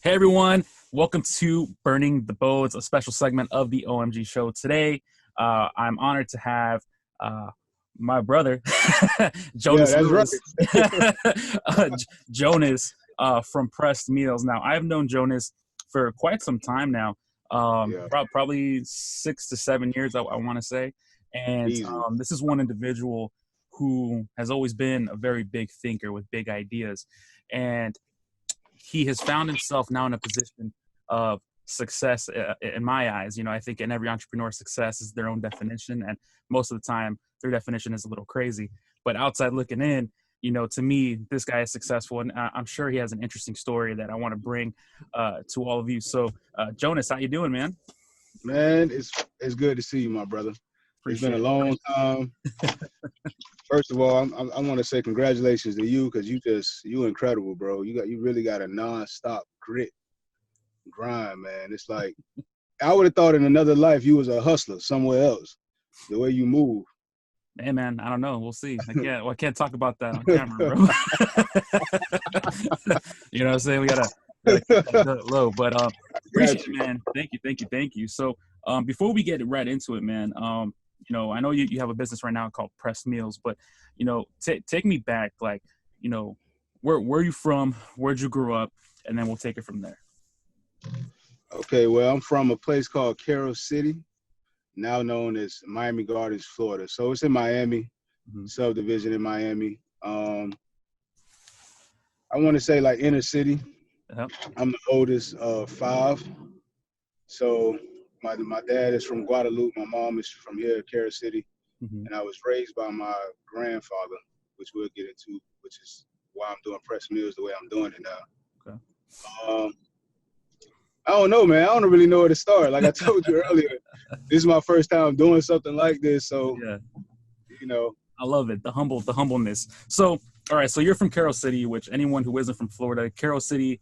Hey everyone, welcome to Burning the Boats, a special segment of the OMG show. Today, I'm honored to have my brother, Yeah, Jhonas that's Lewis, right. Jhonas from Pressed Meals. Now, I've known Jhonas for quite some time now, Yeah, probably 6 to 7 years, I want to say. And easy. this is one individual who has always been a very big thinker with big ideas. And he has found himself now in a position of success in my eyes. You know, I think in every entrepreneur, success is their own definition, and most of the time their definition is a little crazy. But outside looking in, you know, to me, this guy is successful, and I'm sure he has an interesting story that I want to bring to all of you. So, Jhonas, how you doing, man? Man, it's good to see you, my brother. It's been a Appreciate it. long time. First of all, I want to say congratulations to you because you incredible, bro. You really got a nonstop grit grind, man. It's like I would have thought in another life you was a hustler somewhere else. The way you move. Hey, man, I don't know. We'll see. I can't talk about that on camera, bro. You know what I'm saying? We gotta keep that low. But appreciate it, man. Thank you. So before we get right into it, man, you know, I know you have a business right now called Press Meals, but you know, take me back, like, you know, where are you from? Where'd you grow up? And then we'll take it from there. Okay, well, I'm from a place called Cairo City, now known as Miami Gardens, Florida. So it's in Miami, subdivision in Miami. I want to say like inner city. Uh-huh. I'm the oldest of five. So my dad is from Guadalupe. My mom is from here, Cairo City. And I was raised by my grandfather, which we'll get into, which is why I'm doing Press Meals the way I'm doing it now. Okay. I don't know, man. I don't really know where to start. Like I told you earlier, this is my first time doing something like this. So, Yeah. you know. I love it. The humbleness. So, all right. So you're from Cairo City, which anyone who isn't from Florida, Cairo City,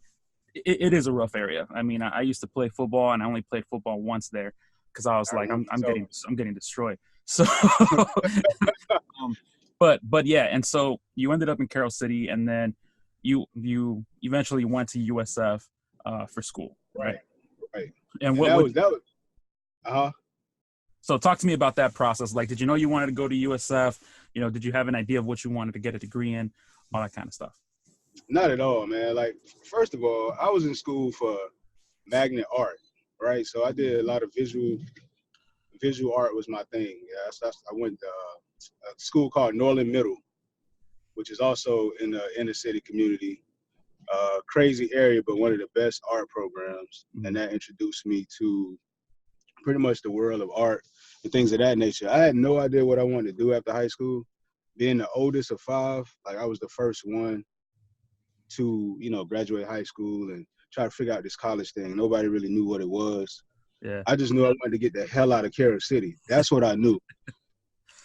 it is a rough area. I mean, I used to play football, and I only played football once there because I was like, I'm getting destroyed. So, but yeah. And so you ended up in Cairo City, and then you eventually went to USF for school, right? Right. And that was. So talk to me about that process. Like, did you know you wanted to go to USF? You know, did you have an idea of what you wanted to get a degree in? All that kind of stuff. Not at all, man. Like, first of all, I was in school for magnet art, right? So I did a lot of visual art was my thing. Yeah, I went to a school called Norland Middle, which is also in the inner city community. Crazy area, but one of the best art programs. And that introduced me to pretty much the world of art and things of that nature. I had no idea what I wanted to do after high school. Being the oldest of five, like I was the first one to, you know, graduate high school and try to figure out this college thing. Nobody really knew what it was. Yeah. I just knew I wanted to get the hell out of Cairo City. That's what I knew.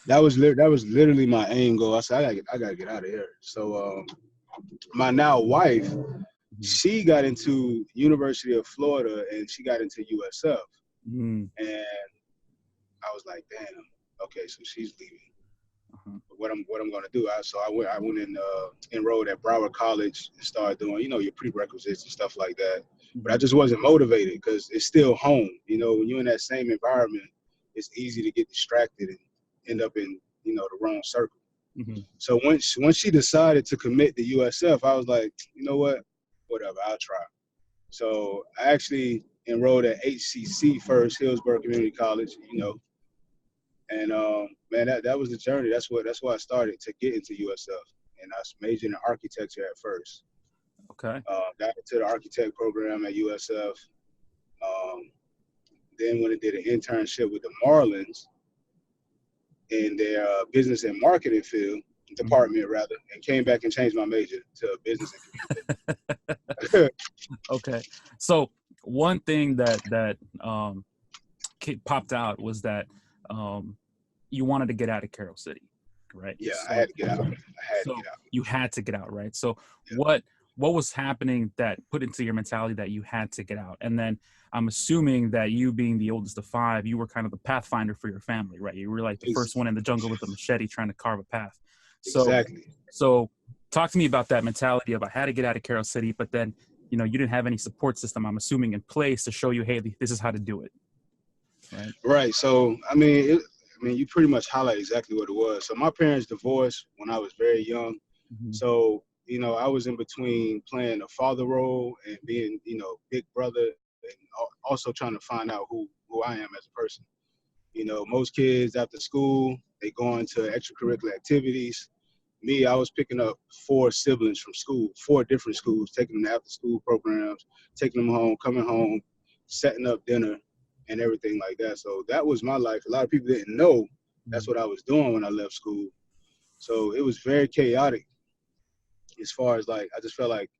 That was literally my aim goal. I said, I gotta get out of here. So my now wife, she got into University of Florida and she got into USF. And I was like, damn, okay, so she's leaving. What I'm gonna do? I went and enrolled at Broward College and started doing, you know, your prerequisites and stuff like that. But I just wasn't motivated because it's still home. You know, when you're in that same environment, it's easy to get distracted and end up in, you know, the wrong circle. So once she decided to commit to USF, I was like, you know what, whatever, I'll try. So I actually enrolled at HCC first, Hillsborough Community College, you know. And man, that was the journey. That's why I started to get into USF. And I majored in architecture at first. Okay. Got into the architect program at USF. Then when I did an internship with the Marlins in their business and marketing department rather, and came back and changed my major to business and community. Okay. So one thing that popped out was that you wanted to get out of Cairo City, right? Yeah, I had to get out. You had to get out, right? So what was happening that put into your mentality that you had to get out? And then I'm assuming that you being the oldest of five, you were kind of the pathfinder for your family, right? You were like the first one in the jungle with a machete trying to carve a path. So, exactly. So talk to me about that mentality of I had to get out of Cairo City, but then you know, you didn't have any support system, I'm assuming, in place to show you, hey, this is how to do it, right? Right. So, I mean, you pretty much highlight exactly what it was. So my parents divorced when I was very young. Mm-hmm. So, you know, I was in between playing a father role and being, you know, big brother, and also trying to find out who I am as a person. You know, most kids after school, they go into extracurricular activities. Me, I was picking up 4 siblings from school, 4 different schools, taking them to after school programs, taking them home, coming home, setting up dinner and everything like that. So that was my life. A lot of people didn't know that's what I was doing when I left school. So it was very chaotic as far as like, I just felt like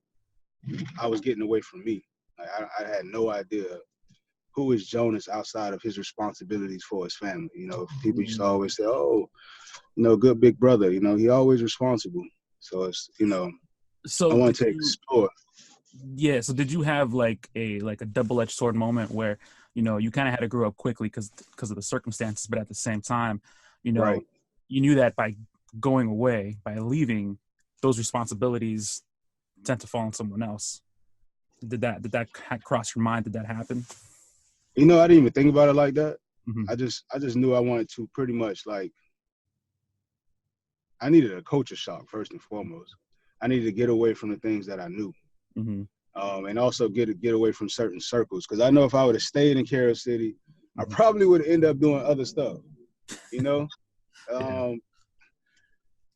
I was getting away from me. Like I had no idea who is Jhonas outside of his responsibilities for his family. You know, people used to always say, oh, you know, good big brother, you know, he always responsible. So it's, you know, I So want to explore. yeah. So did you have like a double-edged sword moment where, you know, you kind of had to grow up quickly because of the circumstances, but at the same time, you know, Right. you knew that by going away, by leaving, those responsibilities tend to fall on someone else. Did that cross your mind? Did that happen? You know, I didn't even think about it like that. Mm-hmm. I just knew I wanted to pretty much like, I needed a culture shock first and foremost. I needed to get away from the things that I knew. Mm-hmm. And also get away from certain circles. Because I know if I would have stayed in Cairo City, I Mm-hmm. probably would have ended up doing other stuff, you know? Yeah.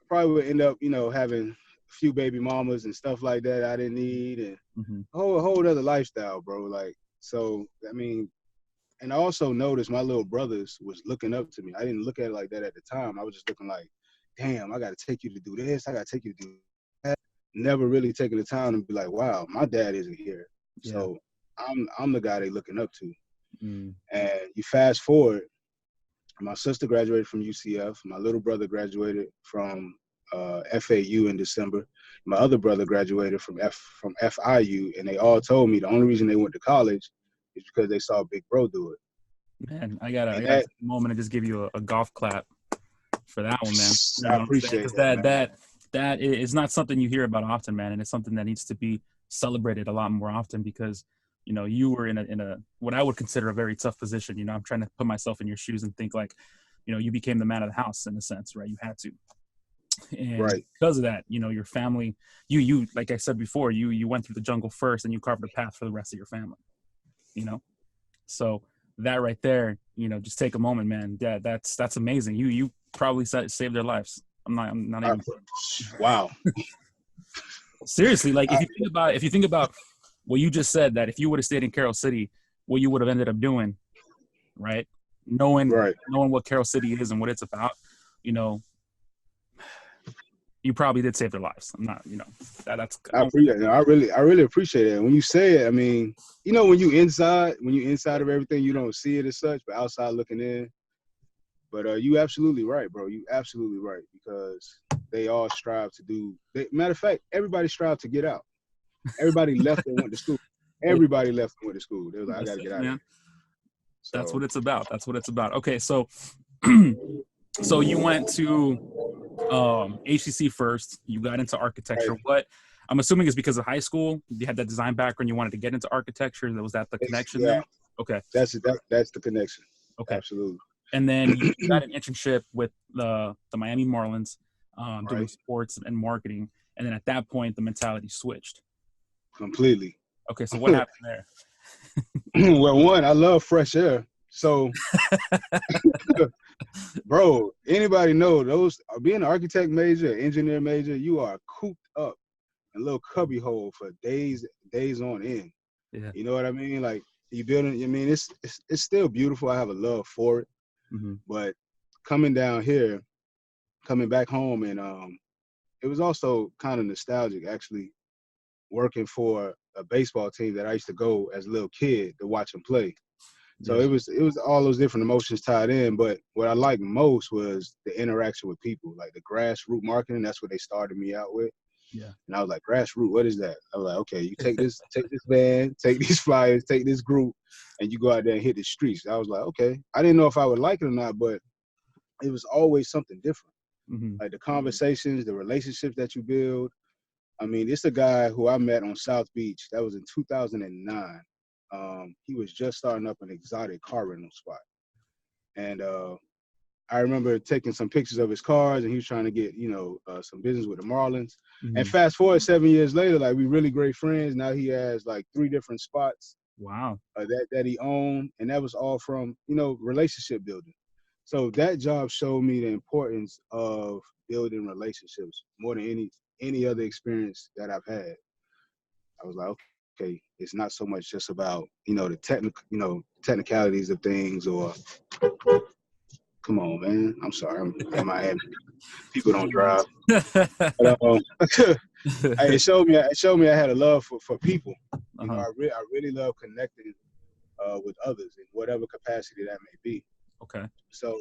Probably would end up, you know, having a few baby mamas and stuff like that I didn't need, and Mm-hmm. a whole other lifestyle, bro. Like, so, I mean, and I also noticed my little brothers was looking up to me. I didn't look at it like that at the time. I was just looking like, damn, I got to take you to do this. I got to take you to do that. Never really taking the time to be like, wow, my dad isn't here. Yeah. So I'm the guy they looking up to. Mm. And you fast forward, my sister graduated from UCF. My little brother graduated from FAU in December. My other brother graduated from FIU, and they all told me the only reason they went to college is because they saw Big Bro do it. Man, I gotta And take a moment and just give you a golf clap for that one, man. You know I appreciate because that is not something you hear about often, man, and it's something that needs to be celebrated a lot more often because, you know, you were in a what I would consider a very tough position. You know, I'm trying to put myself in your shoes and think like, you know, you became the man of the house in a sense, right? You had to, and Right. because of that, you know, your family, you like I said before, you went through the jungle first, and you carved a path for the rest of your family. You know, so that right there, you know, just take a moment, man. Yeah, that's amazing. You probably saved their lives. I'm not even Wow. seriously. Like if you think about what you just said, that if you would have stayed in Carroll City, what you would have ended up doing, right? Knowing what Carroll City is and what it's about, you know, you probably did save their lives. I'm not, you know, that's. I appreciate it. I really appreciate it. When you say it, I mean, you know, when you inside of everything, you don't see it as such, but outside looking in. But you absolutely right, bro. You absolutely right, because they all strive to do. Matter of fact, everybody strive to get out. Everybody left and went to school. Everybody left and went to school. They were like, I got to get out of here. So, that's what it's about. That's what it's about. Okay, so so you went to HCC first. You got into architecture. right. What I'm assuming is because of high school. You had that design background. You wanted to get into architecture. Was that the connection there? Okay. That's the connection. Okay. Absolutely. And then you got an internship with the Miami Marlins, doing sports and marketing. And then at that point, the mentality switched. Completely. Okay, so what happened there? Well, one, I love fresh air. So, bro, anybody know those being an architect major, engineer major, you are cooped up in a little cubby hole for days on end. Yeah. You know what I mean? Like you building. I mean, it's still beautiful. I have a love for it. Mm-hmm. But coming down here, coming back home, and it was also kind of nostalgic actually working for a baseball team that I used to go as a little kid to watch them play. So it was all those different emotions tied in. But what I liked most was the interaction with people, like the grassroots marketing. That's what they started me out with. Yeah. And I was like, grassroots, what is that? I was like, okay, you take this van, take these flyers, take this group, and you go out there and hit the streets. I was like, okay. I didn't know if I would like it or not, but it was always something different. Mm-hmm. Like the conversations, the relationships that you build, I mean, it's a guy who I met on South Beach. That was in 2009. He was just starting up an exotic car rental spot. And I remember taking some pictures of his cars, and he was trying to get, some business with the Marlins. Mm-hmm. And fast forward 7 years later, like, we really great friends. Now he has like 3 different spots. Wow. That he owned, and that was all from, relationship building. So that job showed me the importance of building relationships more than any other experience that I've had. I was like, okay, it's not so much just about, the technicalities of things, or come on, man. I'm sorry, I'm in Miami. People don't drive. But, it showed me I had a love for people. I really love connecting with others in whatever capacity that may be. Okay. So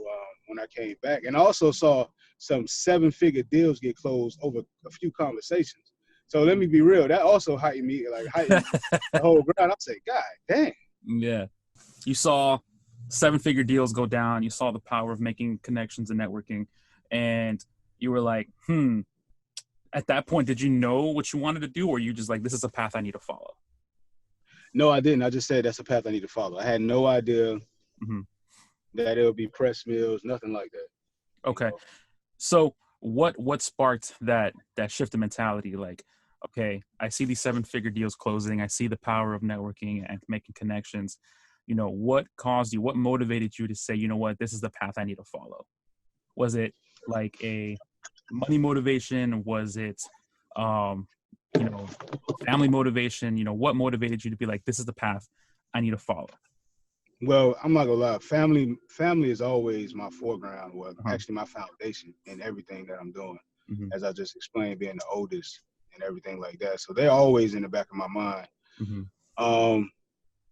when I came back, and I also saw some 7-figure deals get closed over a few conversations. So let me be real, that also heightened the whole ground. I say, God dang. Yeah. You saw 7-figure deals go down. You saw the power of making connections and networking. And you were like, At that point, did you know what you wanted to do? Or you just like, this is a path I need to follow? No, I didn't. I just said that's a path I need to follow. I had no idea that it would be press mills, nothing like that. Okay. So what sparked that shift in mentality? Like, okay, I see these 7-figure deals closing. I see the power of networking and making connections. What caused you? What motivated you to say, you know what, this is the path I need to follow? Was it like a money motivation? Was it, family motivation? What motivated you to be like, this is the path I need to follow? Well, I'm not gonna lie. Family is always my foreground. Well, actually, my foundation in everything that I'm doing. As I just explained, being the oldest and everything like that. So they're always in the back of my mind.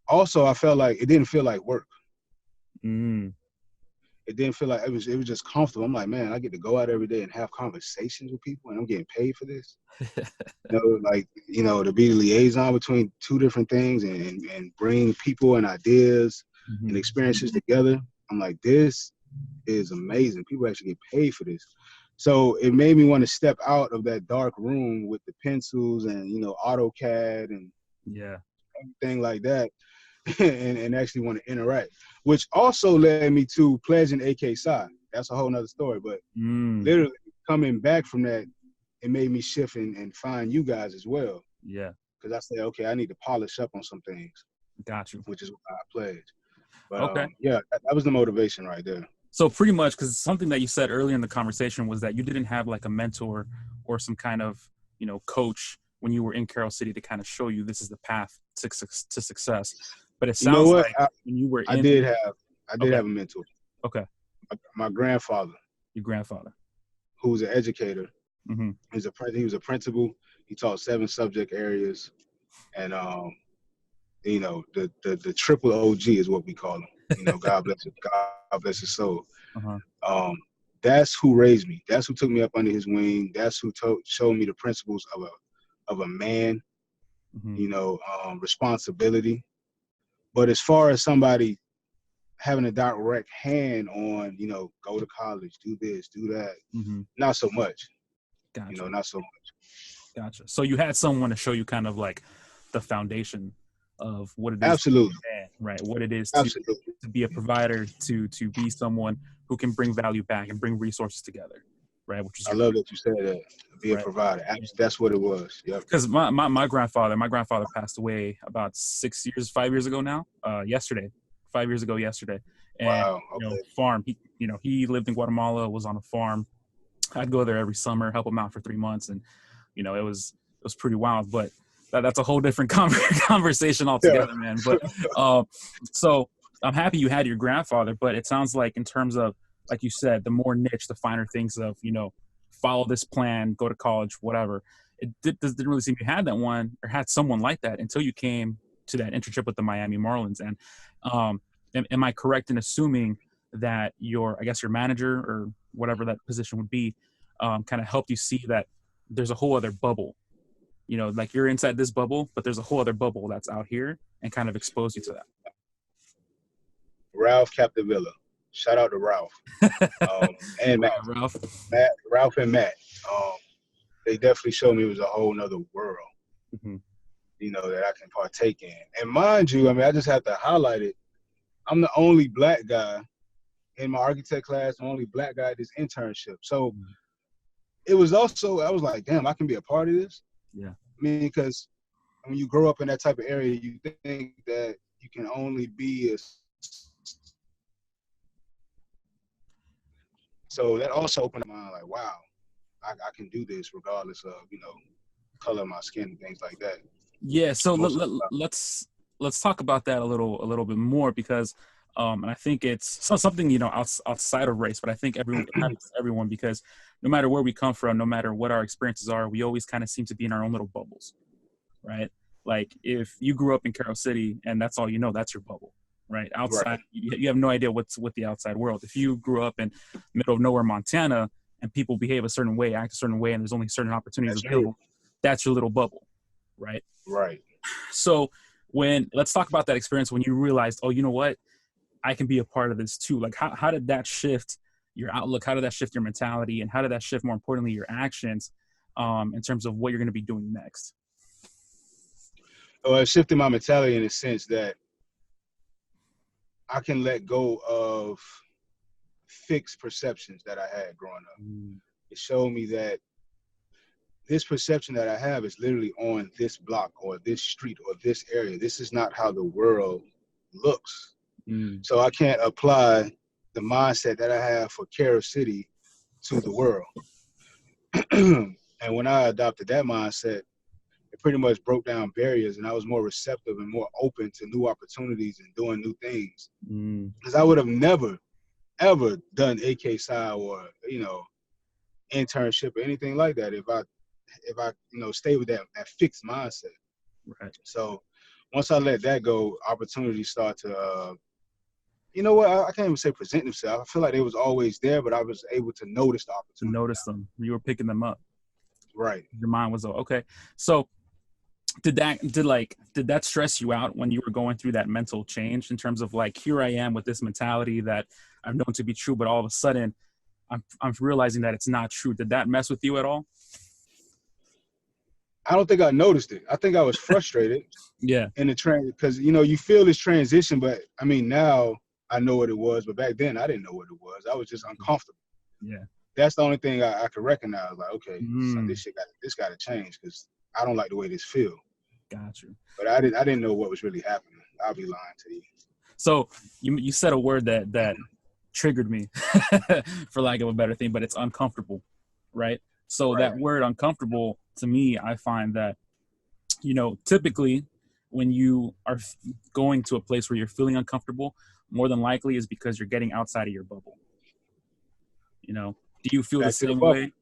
Also, I felt like it didn't feel like work. It didn't feel like it was just comfortable. I'm like, man, I get to go out every day and have conversations with people, and I'm getting paid for this. To be the liaison between 2 different things and bring people and ideas and experiences together. I'm like, this is amazing. People actually get paid for this. So it made me want to step out of that dark room with the pencils and, AutoCAD and everything like that, and actually want to interact, which also led me to pledging AK Psi. That's a whole nother story. But literally coming back from that, it made me shift and find you guys as well. Yeah. Because I said, okay, I need to polish up on some things. Got you. Which is why I pledged. But okay. That was the motivation right there. So pretty much, because something that you said earlier in the conversation was that you didn't have like a mentor or some kind of, coach when you were in Cairo City to kind of show you this is the path to success. But it sounds like when you were I did have a mentor. Okay. My grandfather. Your grandfather. Who was an educator. He was a principal. He taught 7 subject areas. And, the triple OG is what we call him. God bless his soul. That's who raised me. That's who took me up under his wing. That's who showed me the principles of a man, responsibility. But as far as somebody having a direct hand on, go to college, do this, do that, not so much. Gotcha. Not so much. Gotcha. So you had someone to show you kind of like the foundation of what it is. Absolutely. Right. What it is to be a provider, to be someone who can bring value back and bring resources together. Right. Which is I love that you said that. Be a provider. That's what it was. Yeah. Because my grandfather passed away about 5 years ago now. Yesterday. 5 years ago yesterday. And wow. Okay. Farm. He lived in Guatemala, was on a farm. I'd go there every summer, help him out for 3 months, and it was pretty wild. But that's a whole different conversation altogether, man. But so I'm happy you had your grandfather, but it sounds like in terms of, like you said, the more niche, the finer things of follow this plan, go to college, whatever. It didn't really seem you had that one or had someone like that until you came to that internship with the Miami Marlins. And am I correct in assuming that your manager or whatever that position would be, kind of helped you see that there's a whole other bubble, like you're inside this bubble, but there's a whole other bubble that's out here, and kind of exposed you to that? Ralph Capdevilla. Shout out to Ralph. And Matt. Ralph. Ralph and Matt. they definitely showed me it was a whole nother world, Mm-hmm. that I can partake in. And mind you, I mean, I just have to highlight it. I'm the only black guy in my architect class, the only black guy at this internship. So it was also, I was like, damn, I can be a part of this. Yeah. I mean, because when you grow up in that type of area, you think that you can only be a. So that also opened my mind, like, wow, I can do this regardless of, color of my skin and things like that. Yeah. So let's talk about that a little bit more, because and I think it's something, outside of race, but I think everyone happens to everyone, because no matter where we come from, no matter what our experiences are, we always kind of seem to be in our own little bubbles, right? Like if you grew up in Cairo City and that's all you know, that's your bubble, right? Outside, Right. You have no idea what's with the outside world. If you grew up in middle of nowhere, Montana, and people behave a certain way, act a certain way, and there's only certain opportunities That's available, true. that's your little bubble, right? Right. So let's talk about that experience when you realized, oh, you know what? I can be a part of this too. Like how did that shift your outlook? How did that shift your mentality? And how did that shift, more importantly, your actions in terms of what you're going to be doing next? Well, it shifted my mentality in the sense that I can let go of fixed perceptions that I had growing up. It showed me that this perception that I have is literally on this block or this street or this area. This is not how the world looks. So I can't apply the mindset that I have for Cairo City to the world. And when I adopted that mindset, it pretty much broke down barriers, and I was more receptive and more open to new opportunities and doing new things. Because I would have never, ever done AK style or, internship or anything like that if I stay with that fixed mindset. Right. So once I let that go, opportunities start to, I can't even say present themselves. I feel like they was always there, but I was able to notice the opportunity. Notice them. You were picking them up. Right. Your mind was okay. So did that stress you out when you were going through that mental change in terms of like, here I am with this mentality that I've known to be true, but all of a sudden I'm realizing that it's not true. Did that mess with you at all? I don't think I noticed it. I think I was frustrated. Yeah. In the because you feel this transition, but I mean now I know what it was, but back then I didn't know what it was. I was just uncomfortable. Yeah. That's the only thing I could recognize. Like, okay, so this got to change because I don't like the way this feel. Got you. But I didn't know what was really happening. I'll be lying to you. So you said a word that triggered me, for lack of a better thing, but it's uncomfortable, right? So that word uncomfortable, to me, I find that, typically when you are going to a place where you're feeling uncomfortable, more than likely is because you're getting outside of your bubble. Do you feel the same way?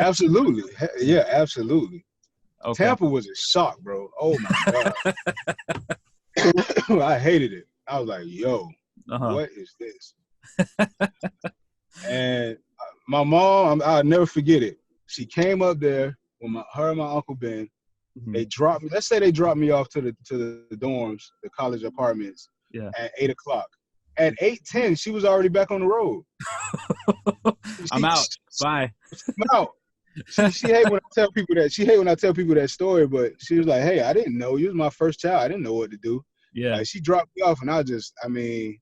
Absolutely. Yeah, absolutely. Okay. Tampa was a shock, bro. Oh my God. I hated it. I was like, yo, what is this? And my mom, I'll never forget it. She came up there with her and my Uncle Ben. They dropped me. Let's say they dropped me off to the dorms, the college apartments, at 8:00. At 8:10, she was already back on the road. I'm out. Bye. I'm out. She hate when I tell people that. She hate when I tell people that story, but she was like, "Hey, I didn't know you was my first child. I didn't know what to do." Yeah. Like, she dropped me off, and I can't believe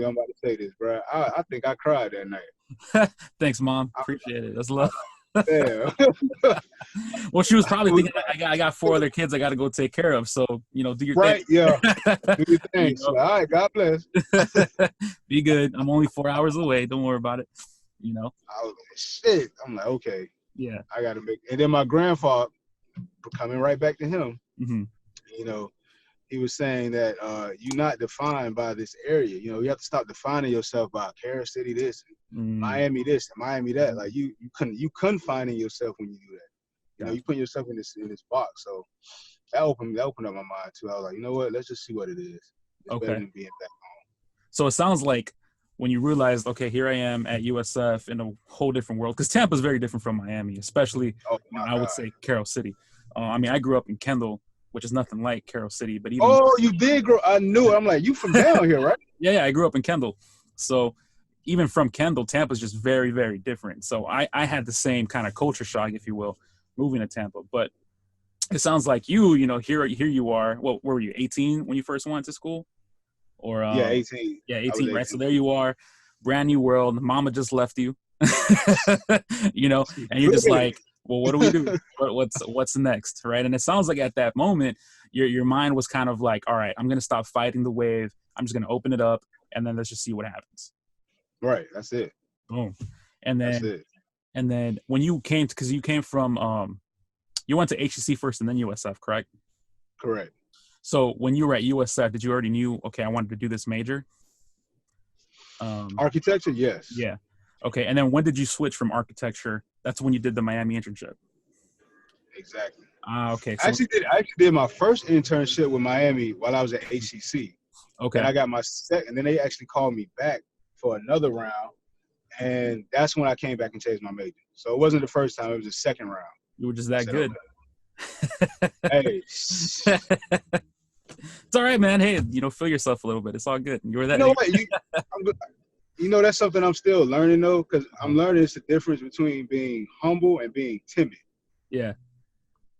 I'm about to say this, bro. I think I cried that night. Thanks, Mom. Appreciate it. That's love. Yeah. Well, she was probably thinking, I got 4 other kids I got to go take care of. So, do your thing. Right, yeah. Do your thing. So, all right, God bless. Be good. I'm only 4 hours away. Don't worry about it. I was like, shit. I'm like, okay. Yeah. I got to make. And then my grandfather, coming right back to him, he was saying that you're not defined by this area. You have to stop defining yourself by Cairo City this, and Miami this, and Miami that. Like you confining yourself when you do that. You put yourself in this box. So that opened up my mind too. I was like, you know what? Let's just see what it is. It's better than being back home. So it sounds like when you realized, okay, here I am at USF in a whole different world, because Tampa is very different from Miami, especially I would say Cairo City. I grew up in Kendall, which is nothing like Cairo City, but even you did grow. I knew it. I'm like, you from down here, right? Yeah, I grew up in Kendall. So even from Kendall, Tampa's just very, very different. So I had the same kind of culture shock, if you will, moving to Tampa. But it sounds like here you are. What were you, 18 when you first went to school? Or Yeah, 18. Yeah, I was 18, right? 18. So there you are, brand new world. Mama just left you, and you're just Really? like, well, what do we do? What's next, right? And it sounds like at that moment, your mind was kind of like, all right, I'm gonna stop fighting the wave. I'm just gonna open it up, and then let's just see what happens. Right. That's it. Boom. And That's then it. when you came, because you came from you went to HEC first and then USF, correct? Correct. So when you were at USF, did you already knew, okay, I wanted to do this major? Architecture, yes. Yeah. Okay. And then when did you switch from architecture? That's when you did the Miami internship. Exactly. Okay. I So, actually did my first internship with Miami while I was at HCC. okay. And I got my second, and then they actually called me back for another round. And that's when I came back and changed my major. So it wasn't the first time, it was the second round. You were just that good. Hey. It's all right, man. Hey, feel yourself a little bit. It's all good. You were that. You know what? That's something I'm still learning, though, because I'm learning it's the difference between being humble and being timid. Yeah.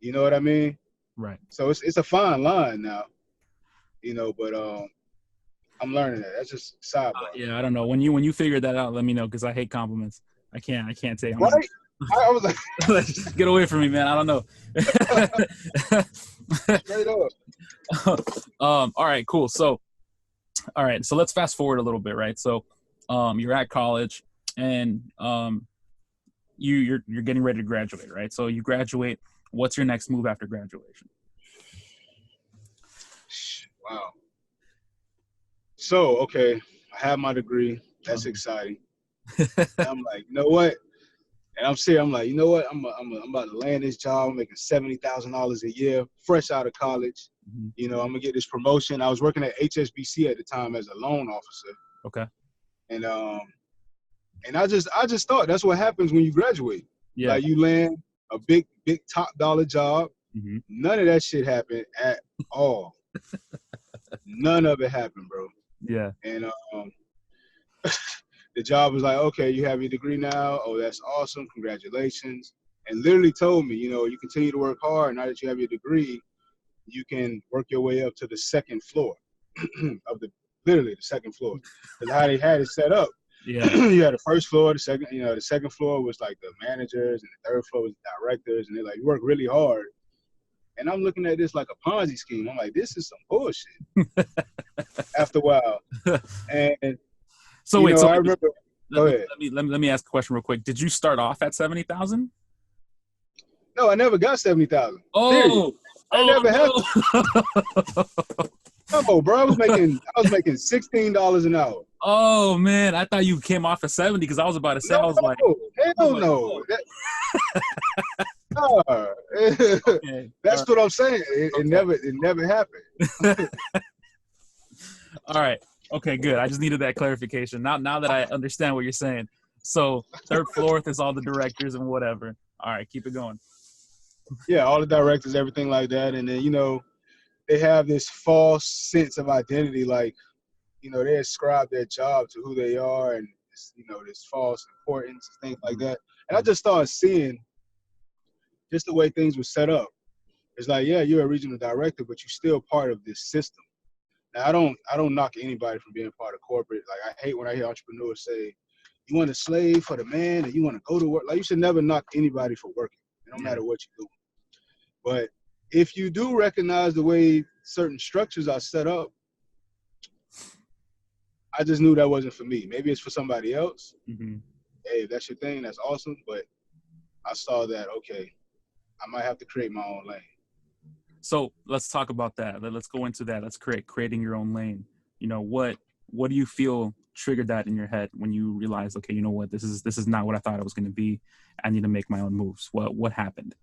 You know what I mean? Right. So it's a fine line now, but I'm learning that. That's just sidebar. Yeah, I don't know. When you figure that out, let me know, because I hate compliments. I can't take them. Right? I was like, get away from me, man. I don't know. Straight up. All right, cool. So, let's fast forward a little bit, right? So, you're at college, and you're getting ready to graduate, right? So you graduate. What's your next move after graduation? Wow. So, okay, I have my degree. That's exciting. I'm like, you know what? And I'm like, you know what? I'm about to land this job. I'm making $70,000 a year, fresh out of college. Mm-hmm. I'm gonna get this promotion. I was working at HSBC at the time as a loan officer. Okay. And I just thought that's what happens when you graduate. Yeah. Like you land a big top dollar job. Mm-hmm. None of that shit happened at all. None of it happened, bro. Yeah. And the job was like, okay, you have your degree now. Oh, that's awesome. Congratulations. And literally told me, you continue to work hard. Now that you have your degree, you can work your way up to the second floor of literally the second floor. Because how they had it set up. Yeah. You had the first floor, the second floor was like the managers, and the third floor was the directors, and they're like, you work really hard. And I'm looking at this like a Ponzi scheme. I'm like, this is some bullshit. After a while. And so wait, I remember. Go ahead. Let me ask a question real quick. Did you start off at 70,000? No, I never got 70,000. Oh, I never had. No, bro, I was making $16 an hour. Oh man, I thought you came off at 70 because I was about to say, I was like, hell no. Okay. That's what I'm saying. It never happened. All right. Okay, good. I just needed that clarification. Now that I understand what you're saying. So third, fourth is all the directors and whatever. All right, keep it going. Yeah, all the directors, everything like that. And then, they have this false sense of identity, like, they ascribe their job to who they are, and, this false importance and things like that. And I just started seeing just the way things were set up. It's like, yeah, you're a regional director, but you're still part of this system. Now, I don't knock anybody from being part of corporate. Like, I hate when I hear entrepreneurs say, you want to slave for the man and you want to go to work. Like, you should never knock anybody for working, no matter what you do. But if you do recognize the way certain structures are set up, I just knew that wasn't for me. Maybe it's for somebody else. Mm-hmm. Hey, if that's your thing, that's awesome. But I saw that, okay, I might have to create my own lane. So let's talk about that. Let's go into that. Let's creating your own lane. What do you feel triggered that in your head when you realized, okay, you know what, this is not what I thought it was going to be. I need to make my own moves. What happened?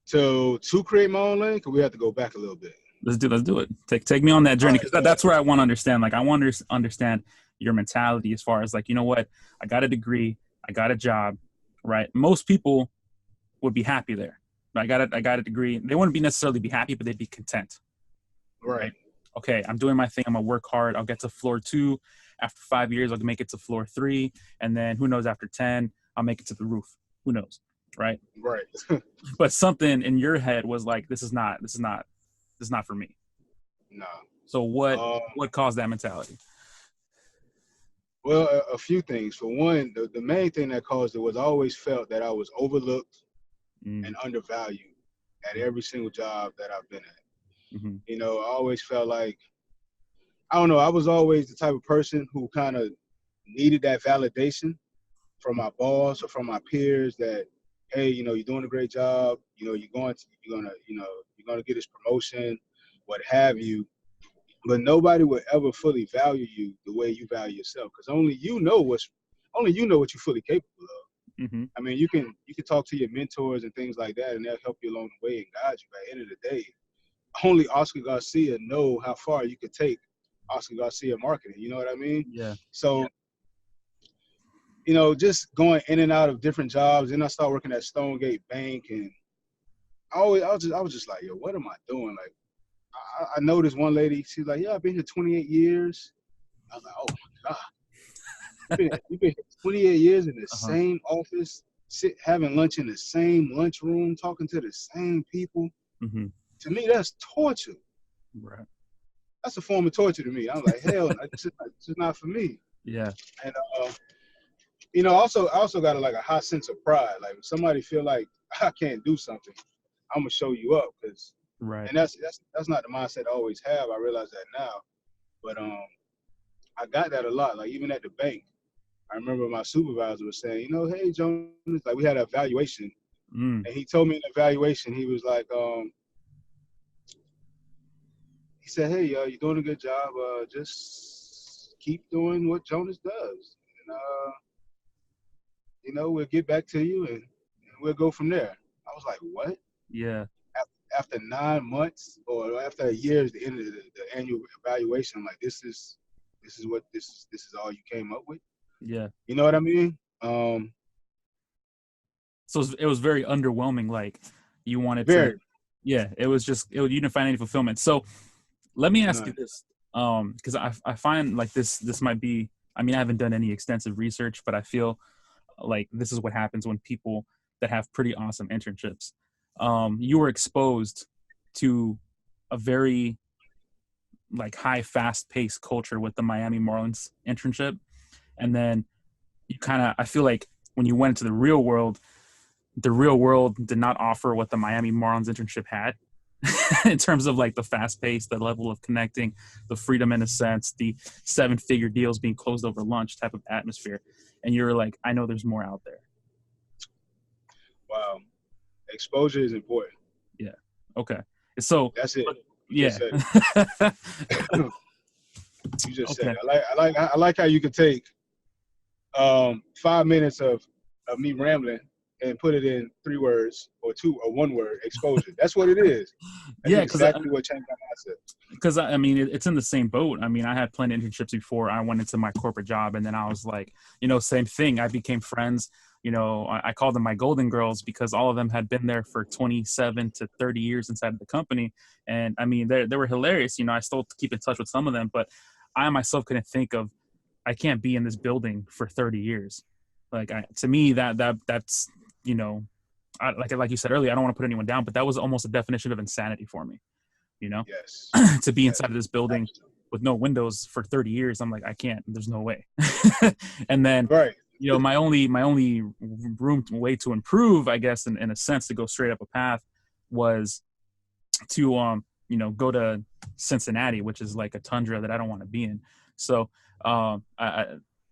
So to create my own lane, because we have to go back a little bit. Let's do it. Take me on that journey, because that's where I want to understand. Like, I want to understand your mentality as far as, like, you know what, I got a degree, I got a job, right? Most people would be happy there. I got a degree. They wouldn't necessarily be happy, but they'd be content. Right. Okay, I'm doing my thing. I'm gonna work hard. I'll get to floor 2. after 5 years, I'll make it to floor 3. And then who knows, after 10, I'll make it to the roof. Who knows? Right. Right. But something in your head was like, this is not for me. Nah. So what caused that mentality? Well, a few things. For one, the main thing that caused it was I always felt that I was overlooked and undervalued at every single job that I've been at. Mm-hmm. You know, I always felt like, I don't know, I was always the type of person who kind of needed that validation from my boss or from my peers that, hey, you know, you're doing a great job. You know, you're gonna get this promotion, what have you. But nobody will ever fully value you the way you value yourself, because only you know what you're fully capable of. Mm-hmm. I mean, you can talk to your mentors and things like that, and they'll help you along the way and guide you. But at the end of the day, only Oscar Garcia know how far you could take Oscar Garcia marketing. You know what I mean? Yeah. So, you know, just going in and out of different jobs. Then I started working at Stonegate Bank, and I was just like, yo, what am I doing? Like, I noticed one lady, she's like, yeah, I've been here 28 years. I was like, oh my God. You've been here 28 years in the same office, having lunch in the same lunchroom, talking to the same people. Mm-hmm. To me, that's torture. Right. That's a form of torture to me. I'm like, hell, it's just not for me. Yeah. And, you know, I also got a high sense of pride. Like, if somebody feel like I can't do something, I'm going to show you up. Right. And that's not the mindset I always have. I realize that now. But I got that a lot. Like, even at the bank, I remember my supervisor was saying, you know, hey, Jonas, like, we had an evaluation. And he told me in the evaluation, he was like, he said, hey, you're doing a good job. Just keep doing what Jonas does. And, you know, we'll get back to you and we'll go from there. I was like, what? Yeah. After 9 months or after a year, the end of the annual evaluation, I'm like, this is all you came up with? Yeah. You know what I mean? So it was very underwhelming. Like, you wanted very. to, yeah, you didn't find any fulfillment. So let me ask you this, because I find like this might be, I mean, I haven't done any extensive research, but I feel like this is what happens when people that have pretty awesome internships. You were exposed to a very like high, fast-paced culture with the Miami Marlins internship, and then you I feel like when you went into the real world did not offer what the Miami Marlins internship had in terms of like the fast pace, the level of connecting, the freedom in a sense, the 7-figure deals being closed over lunch type of atmosphere. And you're like, I know there's more out there. Wow. Exposure is important. Yeah. Okay. So that's it. You just said it. I like how you could take 5 minutes of me rambling and put it in 3 words or 2 or 1 word: exposure. That's what it is. That's exactly what changed my mindset. Because I mean, it's in the same boat. I mean, I had plenty of internships before I went into my corporate job, and then I was like, you know, same thing. I became friends. You know, I called them my golden girls because all of them had been there for 27 to 30 years inside of the company. And I mean, they were hilarious. You know, I still keep in touch with some of them, but I myself couldn't think of, I can't be in this building for 30 years. Like, to me, that's, you know, like you said earlier, I don't want to put anyone down, but that was almost a definition of insanity for me, you know. Yes. To be inside of this building with no windows for 30 years, I'm like, I can't. There's no way. And then, you know, my only way to improve, I guess, in a sense, to go straight up a path was to you know, go to Cincinnati, which is like a tundra that I don't want to be in. So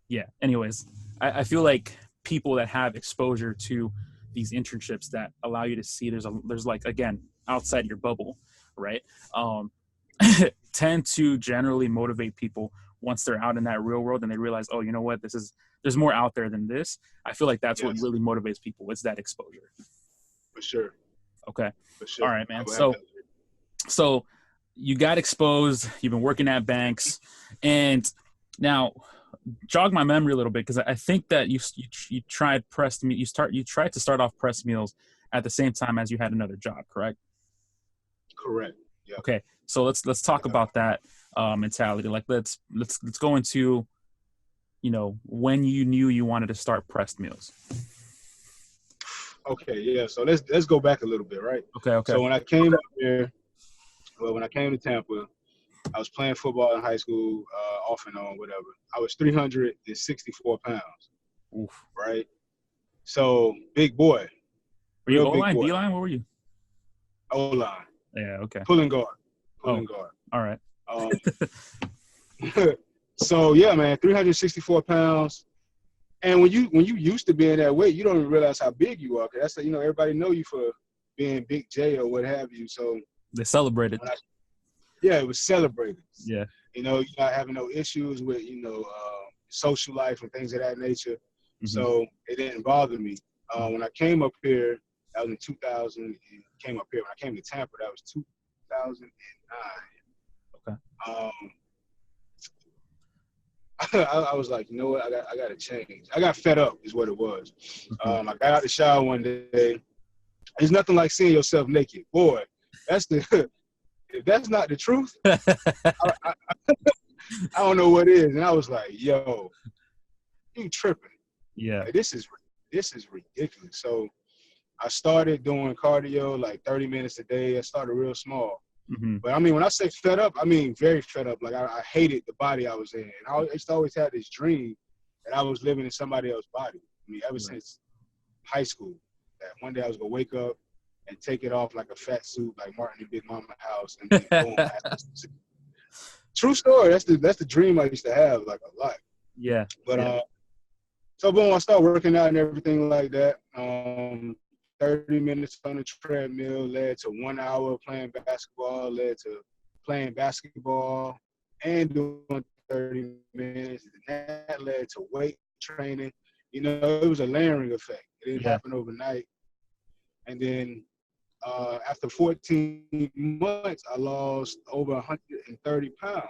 yeah. Anyways, I feel like people that have exposure to these internships that allow you to see there's like, again, outside your bubble, right? Tend to generally motivate people once they're out in that real world and they realize, oh, you know what, there's more out there than this. I feel like that's what really motivates people. It's that exposure. For sure. Okay. For sure. All right, man. So you got exposed, you've been working at banks, and now jog my memory a little bit, because I think that you tried pressed meat. You tried to start off press meals at the same time as you had another job, correct? Correct. Yeah. Okay. So let's talk about that mentality. Like let's go into when you knew you wanted to start pressed meals. Okay, yeah. So let's go back a little bit, right? Okay. So when I came up here, when I came to Tampa, I was playing football in high school, off and on, whatever. I was 364 pounds, Oof. right? So big boy, Were you real O big line, boy. D line? What were you? O-line, Yeah. Okay. pulling guard. All right. So yeah, man, 364 pounds. And when you used to being that weight, you don't even realize how big you are. 'Cause that's everybody know you for being Big J or what have you. So They celebrated. Yeah, it was celebrated. Yeah. You're not having no issues with social life and things of that nature. Mm-hmm. So it didn't bother me. When I came up here, that was in 2000. When I came to Tampa, that was 2009. Okay. I was like, you know what? I got to change. I got fed up, is what it was. Mm-hmm. I got out the shower one day. There's nothing like seeing yourself naked, boy. That's the if that's not the truth, I don't know what is. And I was like, yo, you tripping? Yeah. Like, this is ridiculous. So I started doing cardio like 30 minutes a day. I started real small. Mm-hmm. But I mean, when I say fed up, I mean very fed up. Like I hated the body I was in. And I used to always have this dream that I was living in somebody else's body. I mean, ever since high school, that one day I was gonna wake up and take it off like a fat suit, like Martin and Big Mama House, and then boom. True story. That's the dream I used to have, like a lot. Yeah. But so boom, I started working out and everything like that. 30 minutes on the treadmill led to 1 hour playing basketball, led to playing basketball and doing 30 minutes. And that led to weight training. It was a layering effect. It didn't happen overnight. And then after 14 months, I lost over 130 pounds.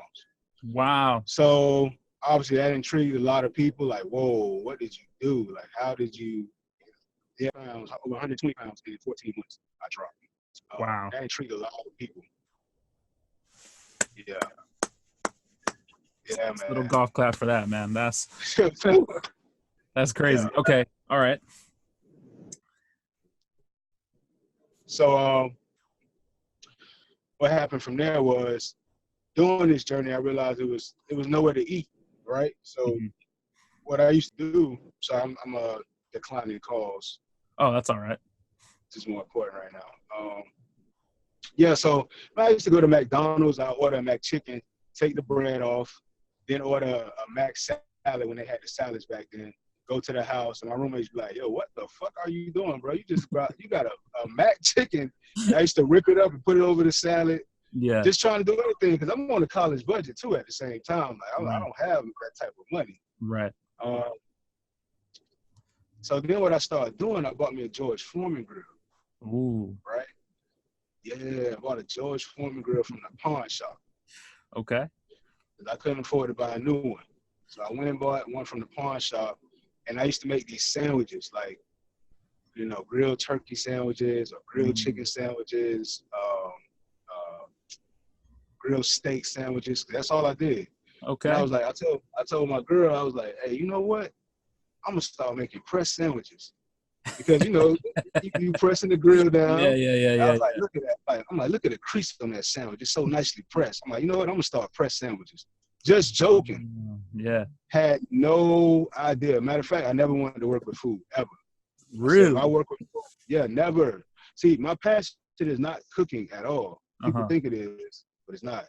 Wow. So obviously that intrigued a lot of people. Like, whoa, what did you do? Like, how did you? Yeah, over 120 pounds in 14 months. I dropped. Wow. That intrigued a lot of people. Yeah. Yeah, man. Little golf clap for that, man. That's crazy. Yeah. Okay. All right. So what happened from there was during this journey, I realized it was nowhere to eat, right? So what I used to do, so I'm declining calls. Oh, that's all right. This is more important right now. Yeah, so I used to go to McDonald's. I order a McChicken, take the bread off, then order a Mac salad when they had the salads back then. Go to the house, and my roommates be like, yo, what the fuck are you doing, bro? You got a Mac chicken. And I used to rip it up and put it over the salad. Yeah. Just trying to do anything because I'm on a college budget, too, at the same time. Like, I don't have that type of money. Right. So then what I started doing, I bought me a George Foreman grill. Ooh. Right? Yeah, I bought a George Foreman grill from the pawn shop. Okay. I couldn't afford to buy a new one. So I went and bought one from the pawn shop. And I used to make these sandwiches, like, grilled turkey sandwiches or grilled chicken sandwiches, grilled steak sandwiches. That's all I did. Okay. And I was like, I told my girl, I was like, hey, you know what? I'm gonna start making pressed sandwiches because you pressing the grill down. Yeah. I was like, look at that. I'm like, look at the crease on that sandwich. It's so nicely pressed. I'm like, you know what? I'm gonna start pressed sandwiches. Just joking. Yeah. Had no idea. Matter of fact, I never wanted to work with food ever. Really? I work with food. Yeah, never. See, my passion is not cooking at all. People think it is, but it's not.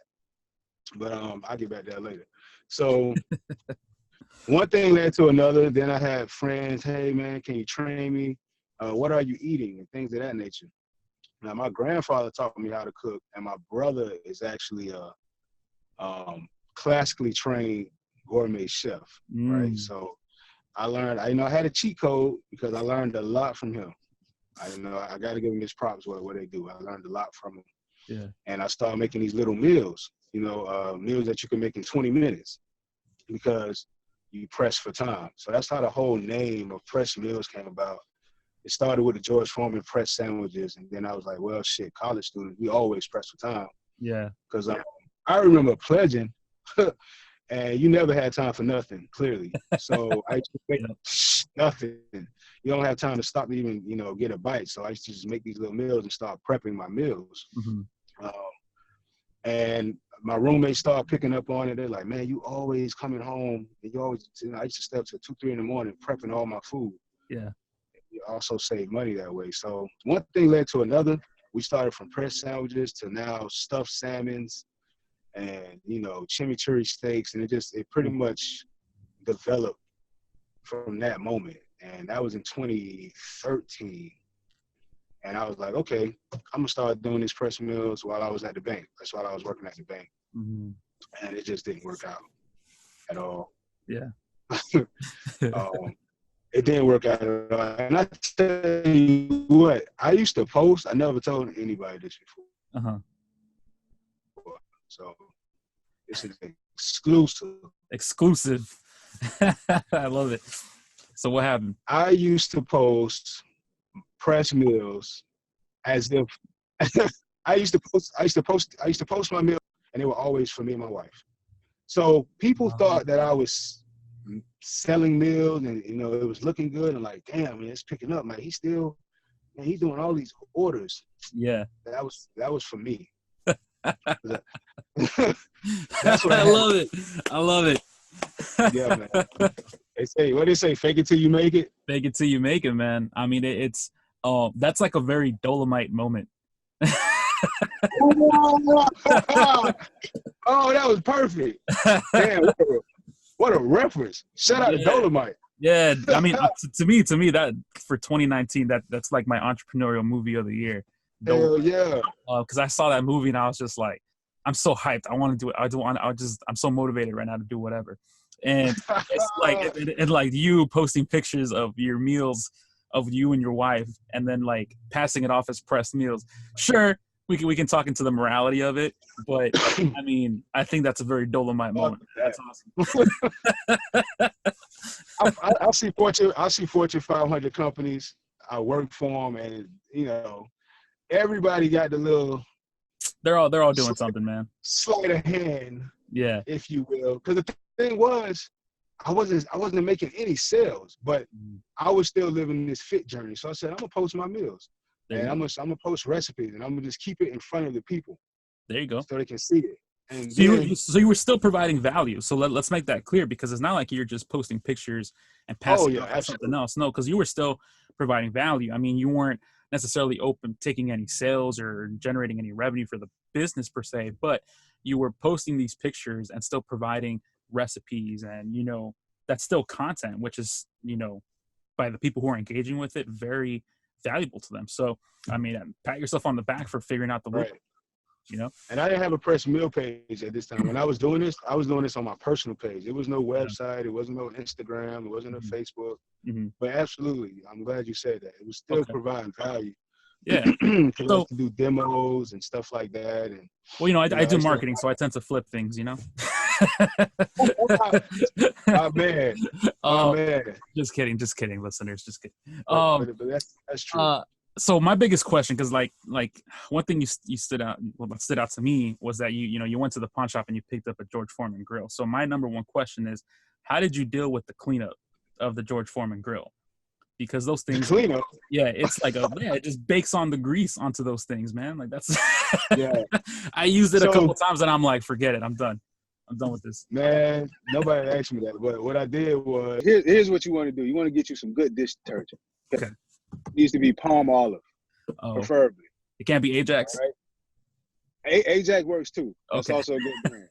But I'll get back to that later. So one thing led to another. Then I had friends, hey man, can you train me? What are you eating? And things of that nature. Now my grandfather taught me how to cook, and my brother is actually a classically trained gourmet chef, right? So I learned, I had a cheat code because I learned a lot from him. I got to give him his props what they do. I learned a lot from him. Yeah. And I started making these little meals, meals that you can make in 20 minutes because you press for time. So that's how the whole name of Press Meals came about. It started with the George Foreman press sandwiches, and then I was like, well, shit, college students, we always press for time. Yeah. Because I remember pledging And you never had time for nothing, clearly. So I used to make nothing. You don't have time to stop to even, get a bite. So I used to just make these little meals and start prepping my meals. Mm-hmm. And my roommates started picking up on it. They're like, man, you always coming home. And you always, I used to stay up till 2, 3 in the morning prepping all my food. Yeah. You also save money that way. So one thing led to another. We started from pressed sandwiches to now stuffed salmons and, chimichurri steaks. And it pretty much developed from that moment. And that was in 2013. And I was like, okay, I'm going to start doing these press meals while I was at the bank. That's while I was working at the bank. Mm-hmm. And it just didn't work out at all. Yeah. It didn't work out at all. And I tell you what, I used to post. I never told anybody this before. Uh-huh. So it's exclusive. Exclusive. I love it. So what happened? I used to post press meals as if I used to post my meals, and they were always for me and my wife. So people thought that I was selling meals, and it was looking good, and like, damn, man, it's picking up. Man, he's doing all these orders. Yeah, that was for me. That's what I love it. I love it. Yeah, man. What they say, fake it till you make it. Fake it till you make it, man. I mean, it's that's like a very Dolomite moment. Oh, that was perfect. Damn, what a reference. Shout out to Dolomite. Yeah, I mean, to me, that for 2019, that's like my entrepreneurial movie of the year. Hell yeah. Because I saw that movie and I was just like, I'm so hyped. I want to do it. I'm so motivated right now to do whatever. And it's like, and like you posting pictures of your meals of you and your wife, and then like passing it off as pressed meals. Sure, we can talk into the morality of it, but I mean, I think that's a very Dolomite moment. That's awesome. I see Fortune 500 companies. I work for them, and everybody got the little. They're all doing something, man. Sleight of hand, yeah, if you will. Because the thing was, I wasn't making any sales, but I was still living this fit journey. So I said, I'm gonna post my meals, and I'm gonna post recipes, and I'm gonna just keep it in front of the people. There you go, so they can see it. And so you were still providing value. So let's make that clear, because it's not like you're just posting pictures and passing off something else. No, because you were still providing value. I mean, you weren't necessarily taking any sales or generating any revenue for the business per se, but you were posting these pictures and still providing recipes, and that's still content, which is by the people who are engaging with it, very valuable to them. So I mean, pat yourself on the back for figuring out the loop. And I didn't have a press meal page at this time. When I was doing this on my personal page. There was no website. It wasn't no Instagram. It wasn't a Facebook. But absolutely, I'm glad you said that. It was still providing value. Yeah. So, I to do demos and stuff like that. And well, I do marketing, so I tend to flip things, My man. Just kidding, listeners. Just kidding. But that's true. So my biggest question, because like one thing you stood out to me was that you went to the pawn shop and you picked up a George Foreman grill. So my number one question is, how did you deal with the cleanup of the George Foreman grill? Because those things, it's like it just bakes on the grease onto those things, man. Like that's I used it a couple times and I'm like, forget it, I'm done with this. Man, nobody asked me that, but what I did was, here's what you want to do. You want to get you some good dish detergent. Okay. It needs to be palm olive, preferably. It can't be Ajax. Right? Ajax works too. That's also a good brand.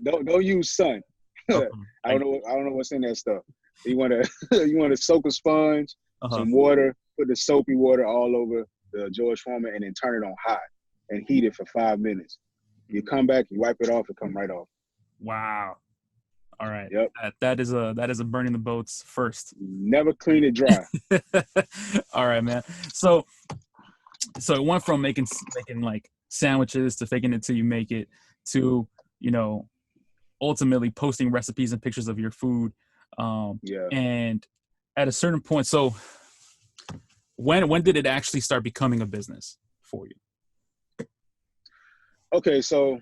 Don't use Sun. I don't know what's in that stuff. You want to soak a sponge, some water, put the soapy water all over the George Foreman, and then turn it on hot and heat it for 5 minutes. You come back, you wipe it off, it come right off. Wow. All right. Yep. That is a burning the boats first. Never clean it dry. All right, man. So it went from making like sandwiches to faking it till you make it to, ultimately posting recipes and pictures of your food. And at a certain point, so when did it actually start becoming a business for you? Okay, so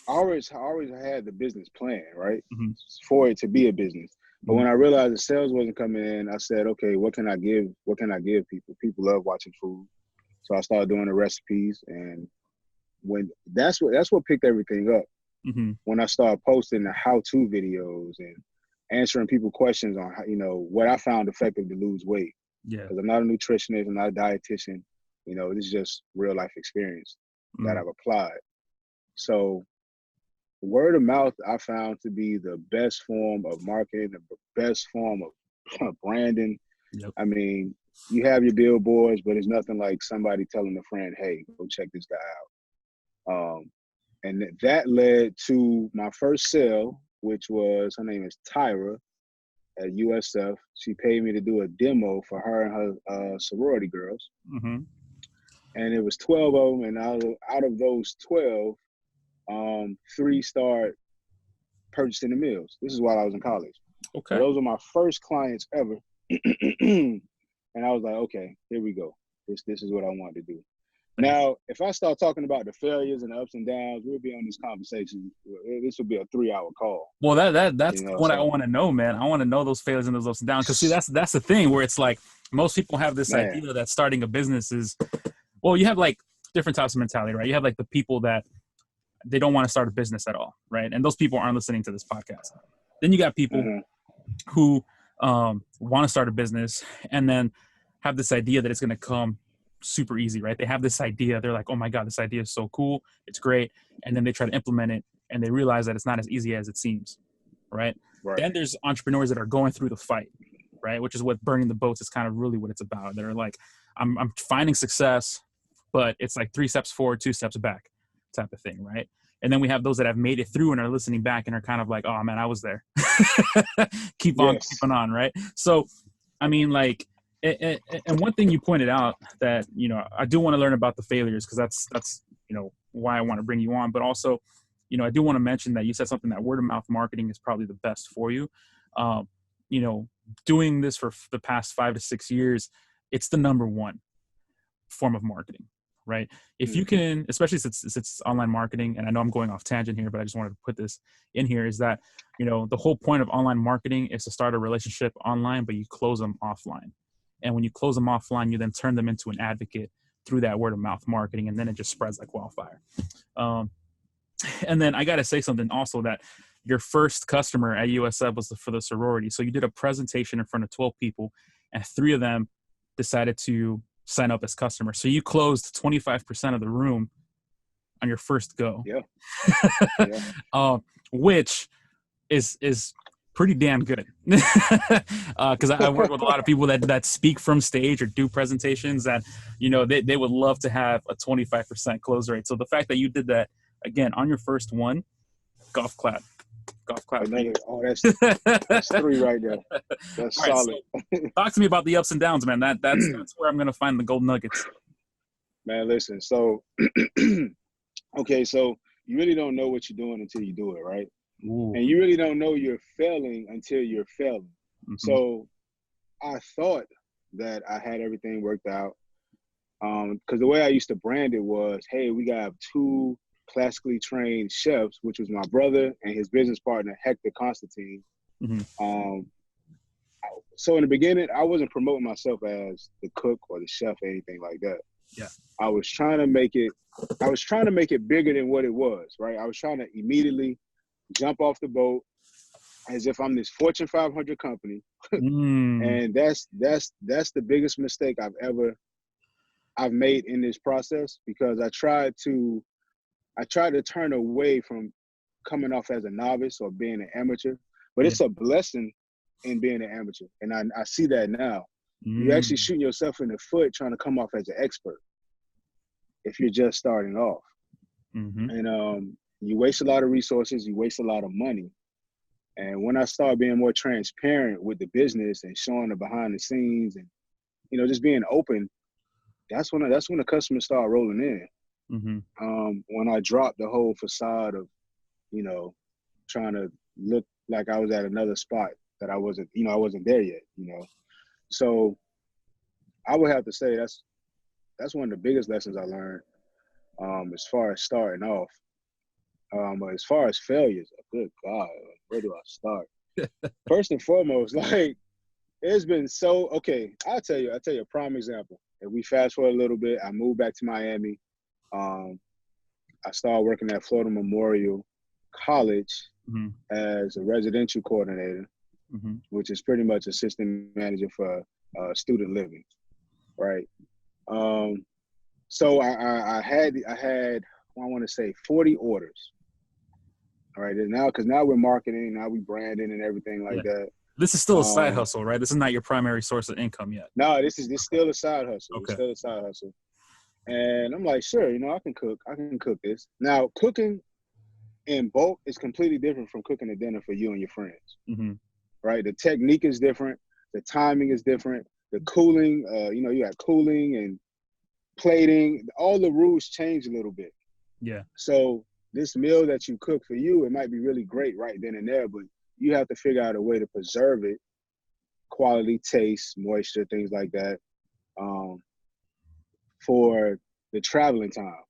I always had the business plan, right, Mm-hmm. for it to be a business. But Mm-hmm. when I realized the sales wasn't coming in, I said, okay, what can I give? What can I give people? People love watching food, so I started doing the recipes, and when that's what picked everything up. Mm-hmm. When I started posting the how-to videos and answering people questions on how, what I found effective to lose weight, Yeah. because I'm not a nutritionist, I'm not a dietitian. This is just real life experience that Mm. I've applied. So word of mouth I found to be the best form of marketing, the best form of branding. Yep. I mean, you have your billboards, but it's nothing like somebody telling a friend, hey, go check this guy out. And that led to my first sale, which was, her name is Tyra at USF. She paid me to do a demo for her and her sorority girls. Mm-hmm. And it was 12 of them. And out of those 12, 3 started purchasing the meals. This is while I was in college. So Okay. those were my first clients ever. And I was like, okay, here we go. This is what I wanted to do. Now, if I start talking about the failures and the ups and downs, we'll be on this conversation. This will be a 3-hour call. Well, that's what I So want to know, man. I want to know those failures and those ups and downs. Because see, that's the thing where it's like most people have this man, idea that starting a business is, well, you have like different types of mentality, right? You have like the people that they don't want to start a business at all, right? And those people aren't listening to this podcast. Then you got people who want to start a business and then have this idea that it's going to come super easy, right? They have this idea. They're like, oh my God, this idea is so cool. It's great. And then they try to implement it and they realize that it's not as easy as it seems, right? right. Then there's entrepreneurs that are going through the fight, right? Which is what burning the boats is kind of really what it's about. They're like, I'm finding success, but it's like 3 steps forward, 2 steps back type of thing, right? And then we have those that have made it through and are listening back and are kind of like, oh man, I was there. Keep on Yes. keeping on, right? So, I mean, like, and one thing you pointed out that, I do want to learn about the failures because that's why I want to bring you on. But also, I do want to mention that you said something that word of mouth marketing is probably the best for you. You know, doing this for the past 5 to 6 years, it's the number one form of marketing, right? If you can, especially since it's online marketing, and I know I'm going off tangent here, but I just wanted to put this in here, is that, the whole point of online marketing is to start a relationship online, but you close them offline. And when you close them offline, you then turn them into an advocate through that word of mouth marketing, and then it just spreads like wildfire. And then I got to say something also, that your first customer at USF was for the sorority. So you did a presentation in front of 12 people, and 3 of them decided to sign up as customers. So you closed 25% of the room on your first go. Yeah. Which is pretty damn good. Because I work with a lot of people that speak from stage or do presentations that, they would love to have a 25% close rate. So the fact that you did that, again, on your first one, golf clap. That's 3 right there. That's All right, solid. So talk to me about the ups and downs, man. That's where I'm going to find the gold nuggets. Man, listen. So, okay, so you really don't know what you're doing until you do it, right? Ooh. And you really don't know you're failing until you're failing. Mm-hmm. So I thought that I had everything worked out. Because the way I used to brand it was, hey, we got 2 classically trained chefs, which was my brother and his business partner, Hector Constantine. Mm-hmm. So in the beginning, I wasn't promoting myself as the cook or the chef or anything like that. Yeah. I was trying to make it bigger than what it was, right? I was trying to immediately jump off the boat as if I'm this Fortune 500 company. And that's the biggest mistake I've made in this process, because I tried to turn away from coming off as a novice or being an amateur, but it's a blessing in being an amateur. And I see that now. You're actually shooting yourself in the foot trying to come off as an expert if you're just starting off. Mm-hmm. And you waste a lot of resources, you waste a lot of money. And when I started being more transparent with the business and showing the behind the scenes and, just being open, that's when the customers start rolling in. Mm-hmm. When I dropped the whole facade of, trying to look like I was at another spot that I wasn't there yet, So I would have to say that's one of the biggest lessons I learned, as far as starting off. As far as failures, good God, where do I start? First and foremost, like it's been so okay. I'll tell you a prime example. If we fast forward a little bit, I moved back to Miami. I started working at Florida Memorial College as a residential coordinator, which is pretty much assistant manager for student living, right? So I had I want to say 40 orders. All right, and now we're marketing, now we branding and everything like that. This is still a side hustle, right? This is not your primary source of income yet. No, this still a side hustle. Okay. It's still a side hustle. And I'm like, sure, I can cook this. Now, cooking in bulk is completely different from cooking a dinner for you and your friends, right? The technique is different. The timing is different. The cooling, you got cooling and plating. All the rules change a little bit. Yeah. So this meal that you cook for you, it might be really great right then and there, but you have to figure out a way to preserve it, quality, taste, moisture, things like that, for the traveling time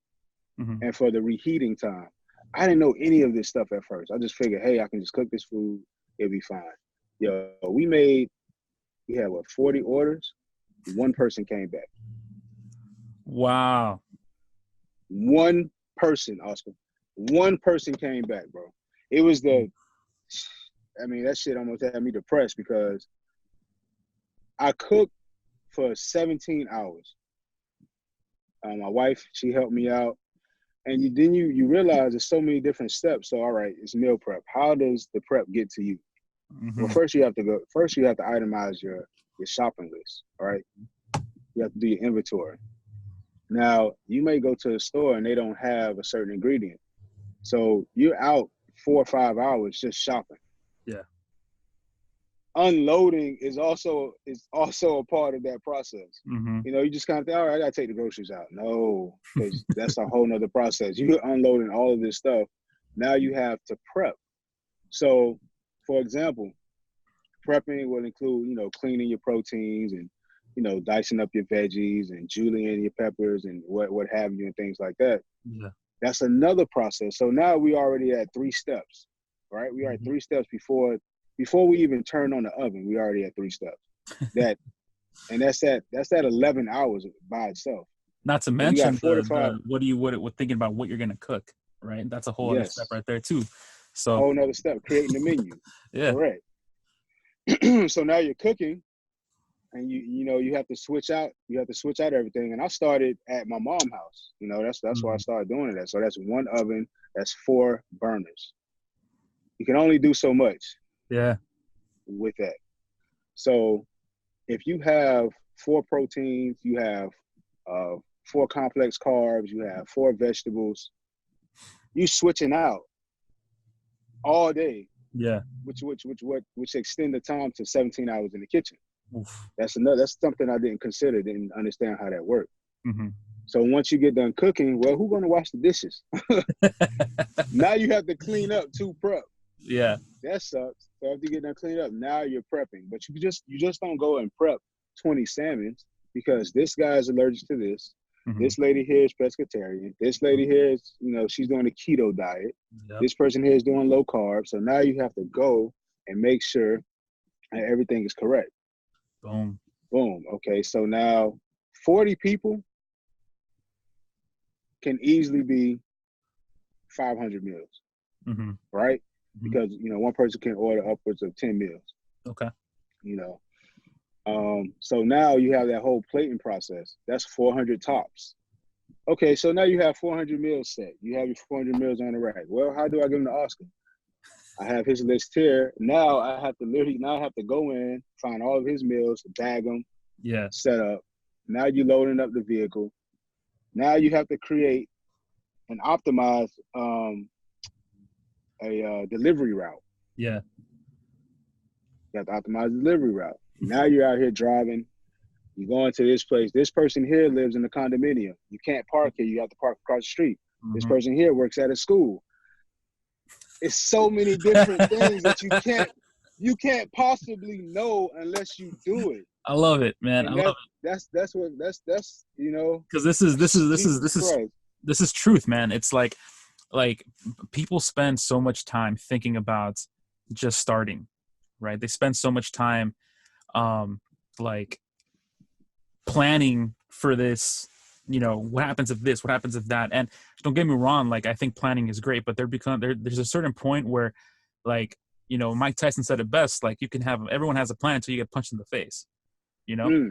and for the reheating time. I didn't know any of this stuff at first. I just figured, hey, I can just cook this food, it'll be fine. We had 40 orders? One person came back. Wow. One person, Oscar. One person came back, bro. It was that shit almost had me depressed because I cooked for 17 hours. My wife, she helped me out. And then you realize there's so many different steps. So, all right, it's meal prep. How does the prep get to you? Well, first you have to itemize your shopping list, all right? You have to do your inventory. Now, you may go to a store and they don't have a certain ingredient. So you're out 4 or 5 hours just shopping. Yeah. Unloading is also a part of that process. You just kind of think, all right, I gotta take the groceries out. No, because that's a whole nother process. You're unloading all of this stuff. Now you have to prep. So, for example, prepping will include, cleaning your proteins and, dicing up your veggies and julienne your peppers and what have you and things like that. Yeah. That's another process. So now we already at 3 steps, right? We are at 3 steps before we even turn on the oven. We already at 3 steps. That's at 11 hours by itself. Not to mention thinking about what you're gonna cook, right? That's a whole other step right there too. So whole another step, creating the menu. Yeah. Correct. So now you're cooking, and you have to switch out. You have to switch out everything. And I started at my mom's house. That's where I started doing it at. So that's 1 oven. That's 4 burners. You can only do so much. Yeah. With that. So if you have 4 proteins, you have 4 complex carbs, you have 4 vegetables, you switching out all day. Yeah. Which extend the time to 17 hours in the kitchen. Oof. That's something I didn't consider, didn't understand how that worked. So once you get done cooking, well, who's gonna wash the dishes? Now you have to clean up to prep. Yeah. That sucks. So after you get done cleaning up, now you're prepping. But you just don't go and prep 20 salmons because this guy is allergic to this. This lady here is pescatarian. This lady here is, she's doing a keto diet. Yep. This person here is doing low carb. So now you have to go and make sure that everything is correct. Boom. Boom. Okay, so now 40 people can easily be 500 meals, right? Because, one person can order upwards of 10 meals. Okay. So now you have that whole plating process. That's 400 tops. Okay, so now you have 400 meals set. You have your 400 meals on the rack. Well, how do I give them to Oscar? I have his list here. Now I have to go in, find all of his meals, bag them, set up. Now you're loading up the vehicle. Now you have to create and optimize a delivery route. Yeah. You have to optimize the delivery route. Now you're out here driving. You're going to this place. This person here lives in a condominium. You can't park here. You have to park across the street. This person here works at a school. It's so many different things that you can't possibly know unless you do it. I love it, man. I love it. That's because this is truth, man. It's like like people spend so much time thinking about just starting, right? They spend so much time like planning for this, what happens if this, what happens if that. And don't get me wrong, like I think planning is great, but there's a certain point where, like, Mike Tyson said it best, like everyone has a plan until you get punched in the face, Mm,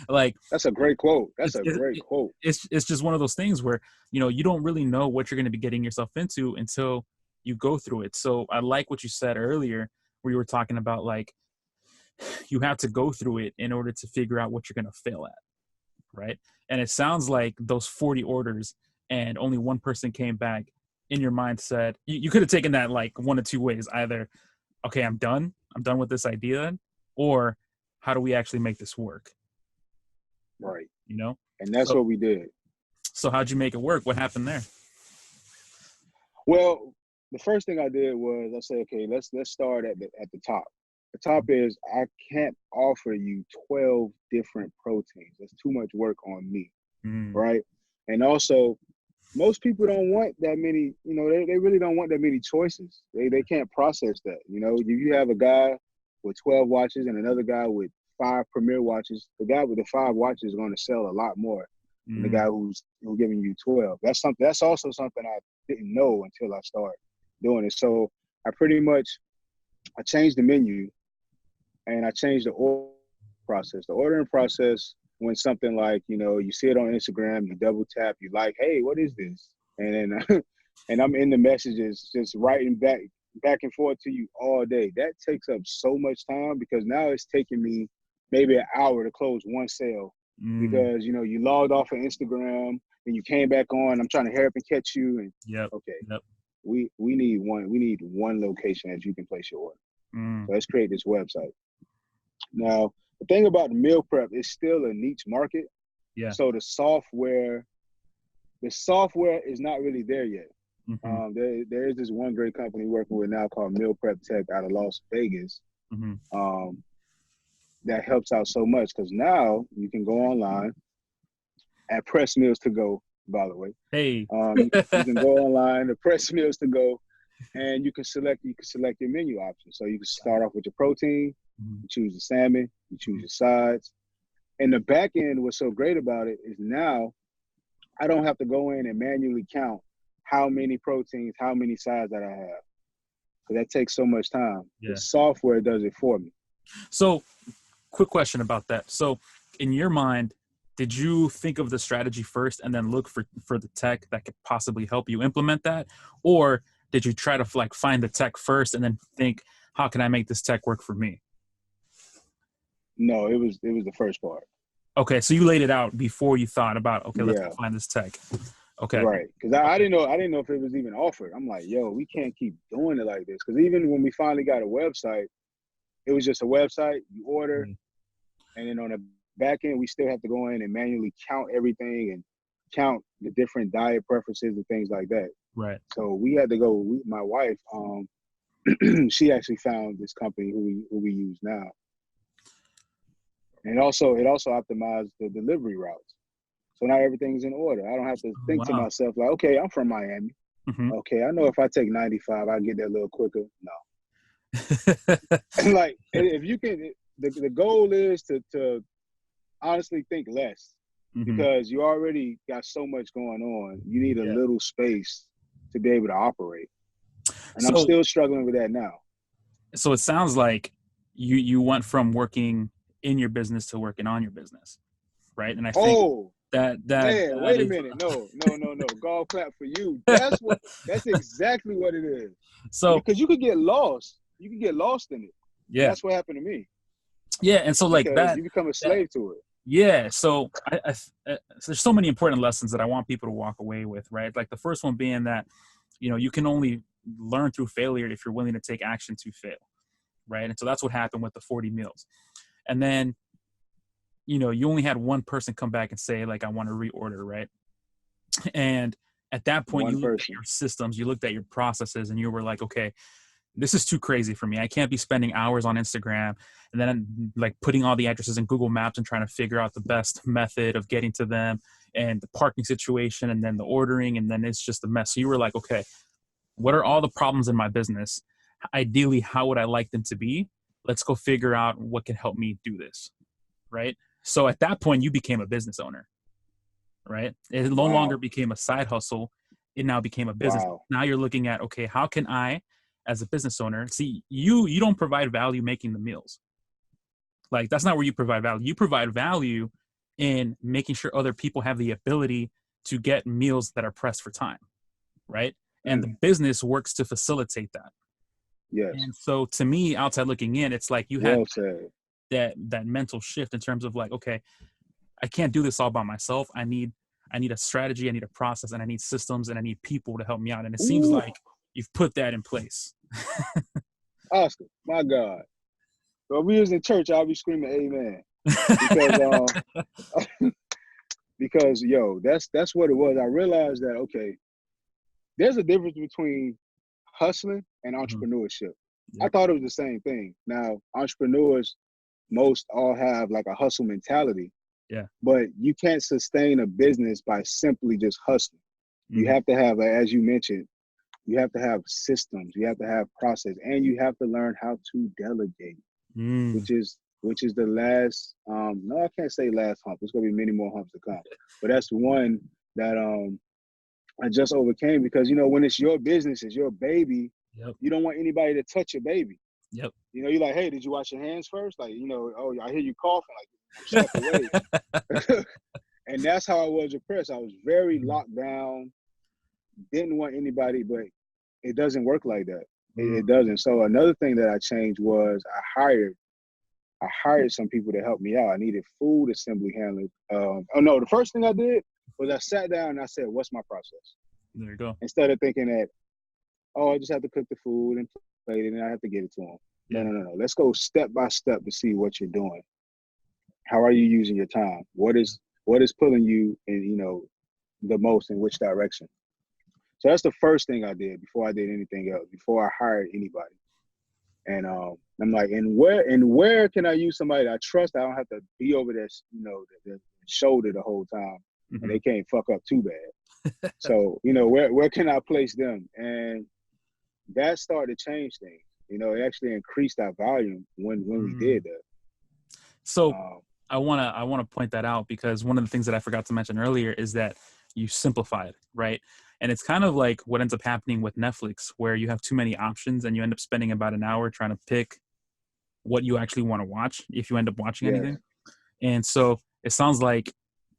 like that's a great quote. That's it's, a great quote. it's just one of those things where, you don't really know what you're going to be getting yourself into until you go through it. So I like what you said earlier, where you were talking about, like, you have to go through it in order to figure out what you're going to fail at. Right. And it sounds like those 40 orders and only one person came back, in your mind said, you could have taken that like one of two ways. Either, okay, I'm done with this idea, or how do we actually make this work? Right. And that's so, what we did. So how'd you make it work? What happened there? Well, the first thing I did was I said, okay, let's start at the top. The top is I can't offer you 12 different proteins. That's too much work on me, right? And also, most people don't want that many, they really don't want that many choices. They can't process that, If you have a guy with 12 watches and another guy with 5 Premier watches, the guy with the 5 watches is going to sell a lot more than the guy who's giving you 12. That's also something I didn't know until I started doing it. So I changed the menu, and I changed the ordering process. The ordering process, when something like, you see it on Instagram, you double tap, you like, hey, what is this? And then and I'm in the messages just writing back and forth to you all day. That takes up so much time, because now it's taking me maybe an hour to close one sale, because, you logged off of Instagram and you came back on. I'm trying to hurry up and catch you. And we need one location that you can place your order. So let's create this website. Now, the thing about the meal prep, is still a niche market. Yeah. So the software is not really there yet. There is this one great company working with now called Meal Prep Tech out of Las Vegas. That helps out so much, because now you can go online at Press Meals to Go, by the way. Hey. You can go online to Press Meals to Go, and you can select your menu options. So you can start off with your protein, you choose the salmon, you choose your sides. And the back end, what's so great about it is now I don't have to go in and manually count how many proteins, how many sides that I have, because that takes so much time. The software does it for me. So, quick question about that. So, in your mind, did you think of the strategy first and then look for the tech that could possibly help you implement that? Or did you try to find the tech first and then think, how can I make this tech work for me? No, it was the first part. Okay, so you laid it out before you thought about, okay, let's go find this tech. Okay. Right, because I didn't know if it was even offered. I'm like, yo, we can't keep doing it like this. Because even when we finally got a website, it was just a website. You order, and then on the back end, we still have to go in and manually count everything and count the different diet preferences and things like that. Right. So we had to go. My wife, she actually found this company who we use now, and it also optimized the delivery routes. So now everything's in order. I don't have to think to myself like, okay, I'm from Miami. Okay, I know if I take 95, I'll get there a little quicker. No. Like, if you can, the goal is to honestly think less, because you already got so much going on. You need a little space to be able to operate. And I'm still struggling with that now. So it sounds like you went from working in your business to working on your business, right? And I think that wait a minute. No. Golf clap for you. That's exactly what it is. So, because you could get lost. You can get lost in it. Yeah. That's what happened to me. Yeah. And so like that, you become a slave to it. Yeah. So there's so many important lessons that I want people to walk away with, right? Like the first one being that, you can only learn through failure if you're willing to take action to fail. Right. And so that's what happened with the 40 meals. And then, you only had one person come back and say, like, I want to reorder. Right. And at that point, you looked at your systems, you looked at your processes, and you were like, okay, this is too crazy for me. I can't be spending hours on Instagram and then like putting all the addresses in Google Maps and trying to figure out the best method of getting to them. and the parking situation, and then the ordering, and then it's just a mess. So you were like, okay, what are all the problems in my business? Ideally, how would I like them to be? Let's go figure out what can help me do this, right? So at that point, you became a business owner, right? It no longer Wow. became a side hustle. It now became a business. Wow. Now you're looking at, okay, how can I, as a business owner, see, you don't provide value making the meals. Like, that's not where you provide value. You provide value in making sure other people have the ability to get meals that are pressed for time, right? And the business works to facilitate that. Yes. And so to me, outside looking in, it's like you had Well said. that mental shift in terms of like, okay, I can't do this all by myself. I need a strategy, I need a process, and I need systems, and I need people to help me out. And it seems Ooh, like you've put that in place. Oscar, my God. So if we was in church, I'll be screaming amen. Because because yo, that's what it was. I realized that okay, there's a difference between hustling and Mhm. entrepreneurship. I Yep. thought it was the same thing. Now, entrepreneurs most all have like a hustle mentality, Yeah. but you can't sustain a business by simply just hustling. You Mm. have to have, as you mentioned, you have to have systems, you have to have process, and you have to learn how to delegate, Mm. which is the last no, I can't say last hump. There's gonna be many more humps to come. But that's one that I just overcame because when it's your business, it's your baby, Yep. you don't want anybody to touch your baby. Yep. You're like, hey, did you wash your hands first? Like, oh, I hear you coughing, like step away. And that's how I was with press. I was very Mm. locked down, didn't want anybody, but it doesn't work like that. It Mm. doesn't. So another thing that I changed was I hired some people to help me out. I needed food assembly handlers. Oh no, the first thing I did was I sat down and I said, what's my process? There you go. Instead of thinking that, oh, I just have to cook the food and plate it and I have to get it to them. No, Yeah. no, no, no. Let's go step by step to see what you're doing. How are you using your time? What is pulling you in, the most in which direction? So that's the first thing I did before I did anything else, before I hired anybody. And I'm like, and where can I use somebody that I trust? I don't have to be over their, the shoulder the whole time, and Hmm. they can't fuck up too bad. So where can I place them? And that started to change things. It actually increased our volume when we Mm. did that. So Um, I wanna point that out because one of the things that I forgot to mention earlier is that you simplify it, right? And it's kind of like what ends up happening with Netflix, where you have too many options and you end up spending about an hour trying to pick what you actually want to watch if you end up watching yes, anything. And so it sounds like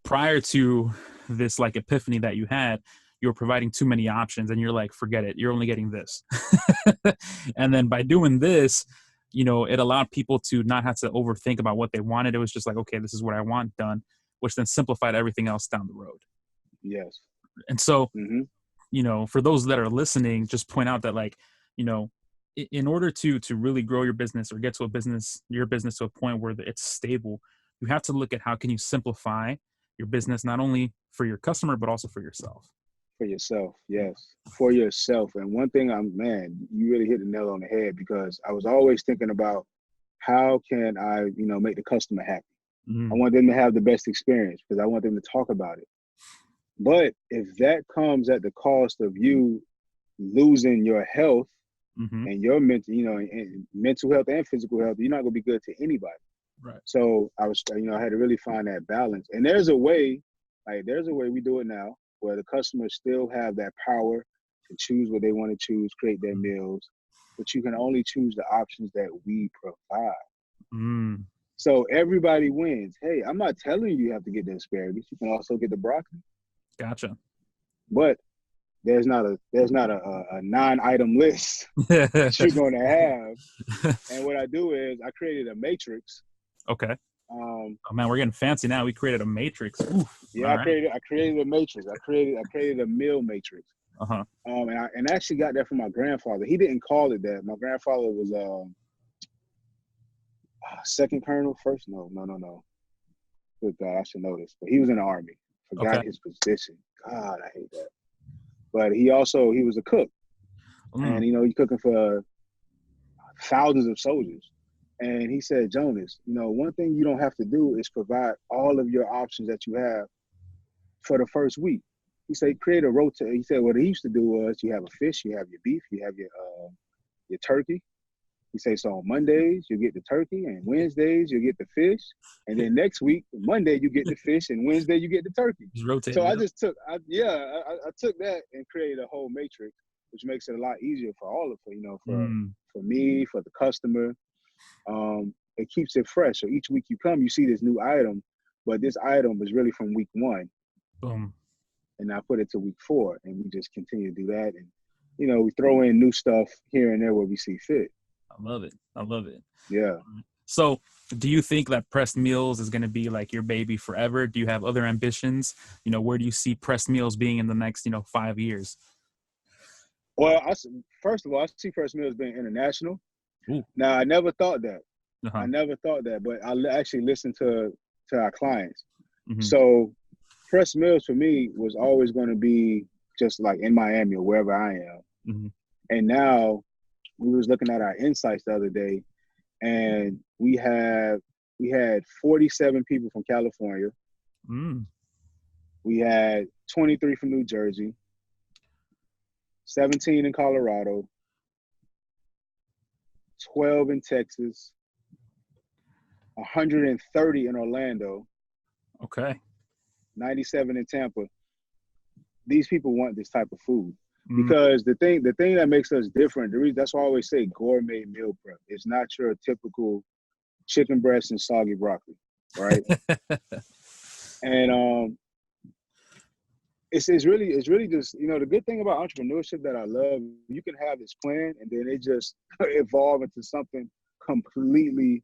prior to this like epiphany that you had, you were providing too many options and you're like, forget it, you're only getting this. And then by doing this, it allowed people to not have to overthink about what they wanted. It was just like, okay, this is what I want done, which then simplified everything else down the road. yes. And so, Hmm. for those that are listening, just point out that like, you know, in order to really grow your business or get to your business to a point where it's stable, you have to look at how can you simplify your business, not only for your customer, but also for yourself. For yourself, yes, for yourself. And one thing, man, you really hit the nail on the head because I was always thinking about how can I, make the customer happy. I Mm. want them to have the best experience because I want them to talk about it. But if that comes at the cost of you losing your health Hmm. and your mental, and mental health and physical health, you're not gonna be good to anybody. Right. So I had to really find that balance. And there's a way we do it now where the customers still have that power to choose what they want to choose, create their Mm. meals, but you can only choose the options that we provide. Mm. So everybody wins. Hey, I'm not telling you have to get the asparagus. You can also get the broccoli, Gotcha. but there's not a 9-item list that you're going to have. And what I do is I created a matrix. Okay. Um, Oh man, we're getting fancy now. We created a matrix. Oof. yeah, All I right. created I created a matrix. I created a meal matrix. Uh-huh. And I actually got that from my grandfather. He didn't call it that. My grandfather was second colonel, first. No, no, no, no. Good God, I should know this. But he was in the army. Okay. Forgot his position. God, I hate that. But he was a cook, and Mm. he's cooking for thousands of soldiers. And he said, Jonas, one thing you don't have to do is provide all of your options that you have for the first week. He said, create a rotate. He said, what he used to do was you have a fish, you have your beef, you have your turkey. He said, so on Mondays, you get the turkey, and Wednesdays, you get the fish. And then next week, Monday, you get the fish, and Wednesday, you get the turkey. Just rotate. So I just took, I took that and created a whole matrix, which makes it a lot easier for all of it, for me, for the customer. It keeps it fresh. So each week you come, you see this new item, but this item was really from week 1. Boom. And I put it to week 4, and we just continue to do that. And, we throw in new stuff here and there where we see fit. I love it. I love it. Yeah. So do you think that pressed meals is going to be like your baby forever? Do you have other ambitions? Where do you see pressed meals being in the next, 5 years? Well, first of all, I see pressed meals being international. Ooh. Now, I never thought that. Uh-huh. I never thought that, but I actually listened to our clients. Mm-hmm. So pressed meals for me was always going to be just like in Miami or wherever I am. Mm-hmm. And now we was looking at our insights the other day, and we had 47 people from California. Mm. We had 23 from New Jersey, 17 in Colorado, 12 in Texas, 130 in Orlando. Okay. 97 in Tampa. These people want this type of food. Because the thing that makes us different, that's why I always say gourmet meal prep. It's not your typical chicken breast and soggy broccoli, right? And it's really just, the good thing about entrepreneurship that I love, you can have this plan and then it just evolve into something completely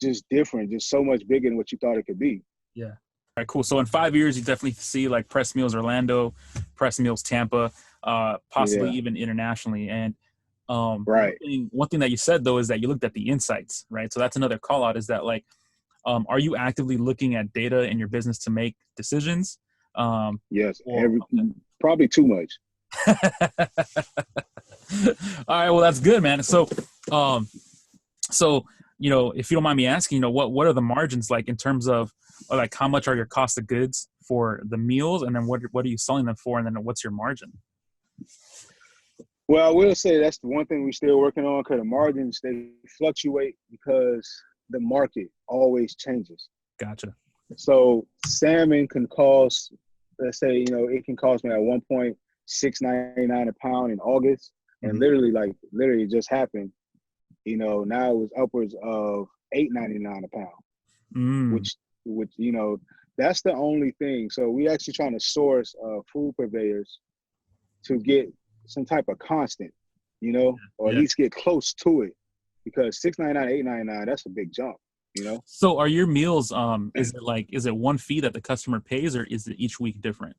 just different, just so much bigger than what you thought it could be. Yeah. All right, cool. So in 5 years, you definitely see like pressed meals Orlando, pressed meals Tampa, possibly even internationally. And right. One thing that you said though is that you looked at the insights, right? So that's another call out, is that like, are you actively looking at data in your business to make decisions? Yes, probably too much. All right, well that's good, man. So if you don't mind me asking, what are the margins like in terms of like how much are your cost of goods for the meals, and then what are you selling them for, and then what's your margin? Well, I will say that's the one thing we're still working on, because the margins, they fluctuate because the market always changes. Gotcha. So salmon can cost, let's say, it can cost me at one point $6.99 a pound in August, and literally it just happened. Now it was upwards of $8.99 a pound, which that's the only thing. So we actually trying to source food purveyors to get some type of constant, or at least get close to it, because $6.99, $8.99, that's a big jump, So are your meals, is it one fee that the customer pays, or is it each week different?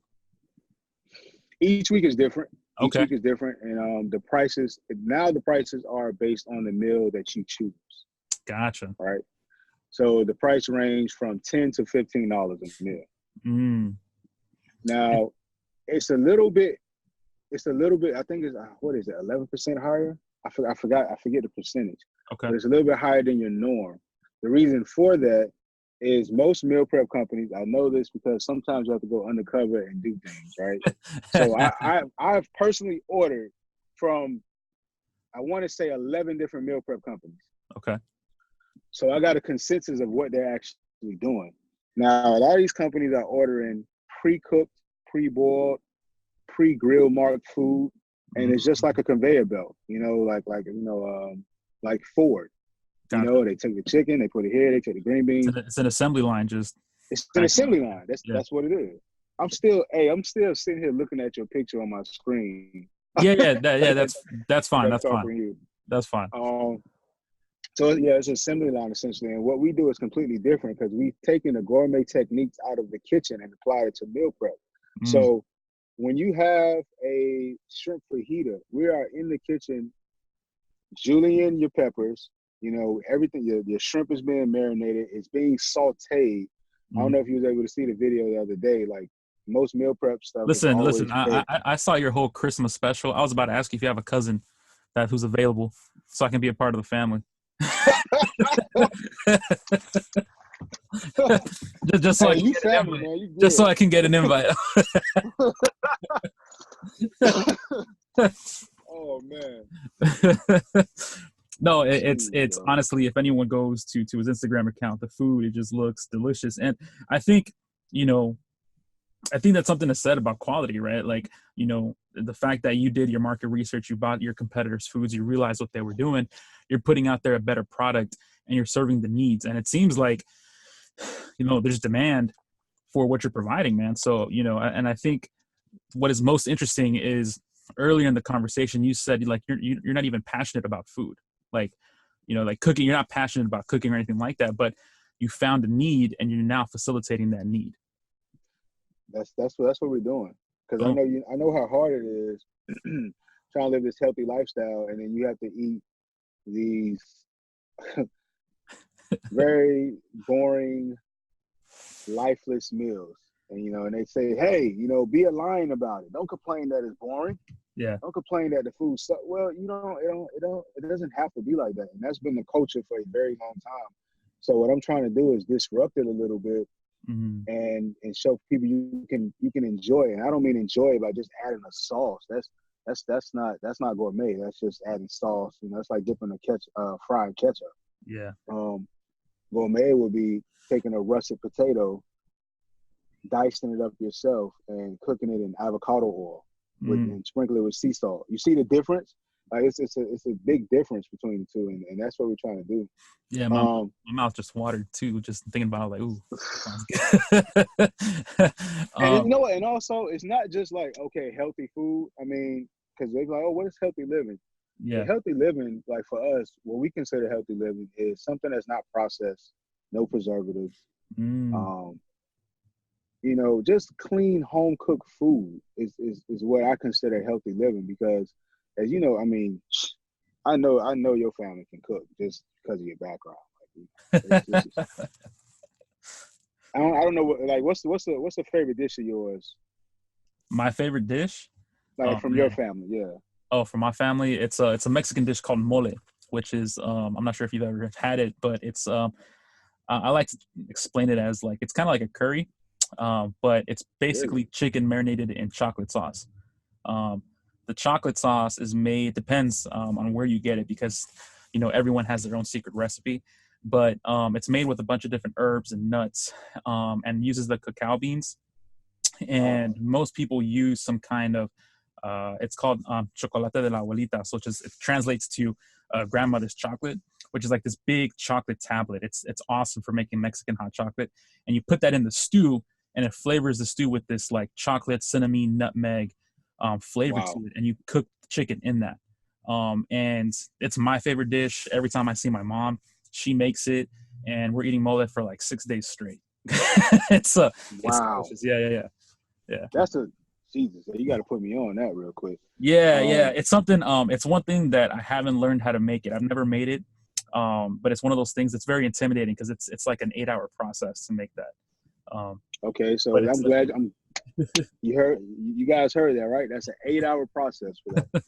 Each week is different. Okay. Each week is different, and the prices are based on the meal that you choose. Gotcha. Right. So the price range from $10 to $15 a meal. Now, it's a little bit. I think it's 11% higher. I forget the percentage. Okay. But it's a little bit higher than your norm. The reason for that is most meal prep companies. I know this because sometimes you have to go undercover and do things, right? So I've personally ordered from, I want to say 11 different meal prep companies. Okay. So I got a consensus of what they're actually doing. Now, a lot of these companies are ordering pre-cooked, pre-boiled, pre-grill marked food, and it's just like a conveyor belt, like Ford. Gotcha. They take the chicken, they put it here, they take the green beans. It's an assembly line, it's an assembly line. That's what it is. I'm still sitting here looking at your picture on my screen. That's fine. That's fine. So it's an assembly line essentially, and what we do is completely different because we've taken the gourmet techniques out of the kitchen and applied it to meal prep. So when you have a shrimp fajita, we are in the kitchen julienne your peppers, everything, your shrimp is being marinated, it's being sauteed. I don't know if you was able to see the video the other day, like most meal prep stuff. Listen, I saw your whole Christmas special. I was about to ask you if you have a cousin who's available so I can be a part of the family. just so I Hey, can you get an family, invite. man. You Just so good. I can get an invite. Oh man. No, Jeez, it's yo. honestly, if anyone goes to his Instagram account, the food, it just looks delicious. And I think, you know, I think that's something to said about quality, right? Like, you know, the fact that you did your market research, you bought your competitors' foods, you realized what they were doing, you're putting out there a better product, and you're serving the needs. And it seems like, you know, there's demand for what you're providing, man. So, you know, and I think what is most interesting is earlier in the conversation, you said like you're not even passionate about food, like, you know, like cooking. You're not passionate about cooking or anything like that, but you found a need and you're now facilitating that need. That's what we're doing. Because Oh, I know how hard it is trying to live this healthy lifestyle, and then you have to eat these very boring, lifeless meals. And and they say, hey, be a lion about it. Don't complain that it's boring. yeah. Don't complain that the food sucks. Well, it doesn't have to be like that. And that's been the culture for a very long time. So what I'm trying to do is disrupt it a little bit Mm-hmm. and show people you can enjoy it. And I don't mean enjoy it by just adding a sauce. That's not gourmet. That's just adding sauce. It's like dipping fried ketchup. Yeah. Um, Gourmet would be taking a russet potato, dicing it up yourself, and cooking it in avocado oil Mm. and sprinkle it with sea salt. You see the difference? Like it's a big difference between the two, and that's what we're trying to do. Yeah. My mouth just watered too, just thinking about it, like, ooh, sounds good. And you know what? And also, it's not just like, okay, healthy food. I mean, because they're like, oh, what is healthy living? The yeah. healthy living, like for us, what we consider healthy living is something that's not processed, no preservatives. Mm. Um, just clean home cooked food is what I consider healthy living because, as you know, I mean, I know your family can cook just because of your background. Like, it's I don't know what's the favorite dish of yours, My favorite dish. like Oh from your man. family? Yeah. Oh, for my family, it's a Mexican dish called mole, which is I'm not sure if you've ever had it, but it's I like to explain it as like it's kind of like a curry, but it's Really? basically chicken marinated in chocolate sauce. Um, the chocolate sauce is made depends on where you get it because you know everyone has their own secret recipe, but it's made with a bunch of different herbs and nuts and uses the cacao beans. And most people use some kind of it's called chocolate de la abuelita, so it translates to grandmother's chocolate, which is like this big chocolate tablet. It's awesome for making Mexican hot chocolate, and you put that in the stew, and it flavors the stew with this like chocolate, cinnamon, nutmeg flavor to Wow. it, and you cook the chicken in that. And it's my favorite dish. Every time I see my mom, she makes it, and we're eating mole for like 6 days straight. it's it's Wow. delicious. Yeah. Yeah. That's a Jesus. You got to put me on that real quick. Yeah. Um, It's something. It's one thing that I haven't learned how to make it. I've never made it. But it's one of those things that's very intimidating because it's like an 8 hour process to make that. okay, so But it's I'm glad you guys heard that, right? That's an 8-hour process for that.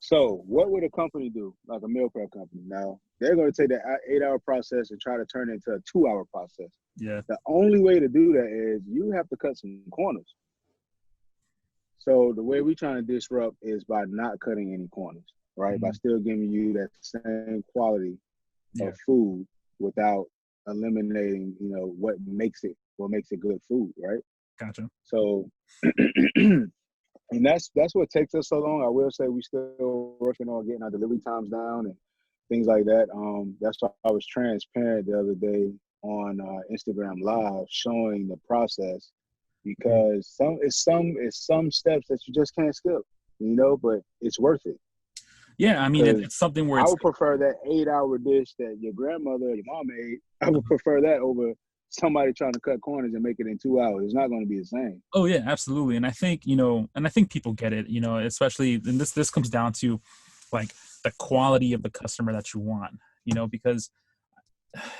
So what would a company do, like a meal prep company? Now, they're going to take that 8-hour process and try to turn it into a 2-hour process. yeah. The only way to do that is you have to cut some corners. So the way we're trying to disrupt is by not cutting any corners, right? By Mhm. still giving you that same quality Yeah. of food without eliminating, what makes it good food, right? Gotcha. So and that's what takes us so long. I will say we still working on getting our delivery times down and things like that. That's why I was transparent the other day on Instagram Live showing the process Mhm. because some steps that you just can't skip, but it's worth it Yeah. I mean, because it's something where I it's would prefer that 8-hour dish that your grandmother or your mom made. I would prefer that over somebody trying to cut corners and make it in 2 hours. It's not going to be the same. oh yeah, absolutely. And I think people get it. You know, especially and this comes down to like the quality of the customer that you want. You know, because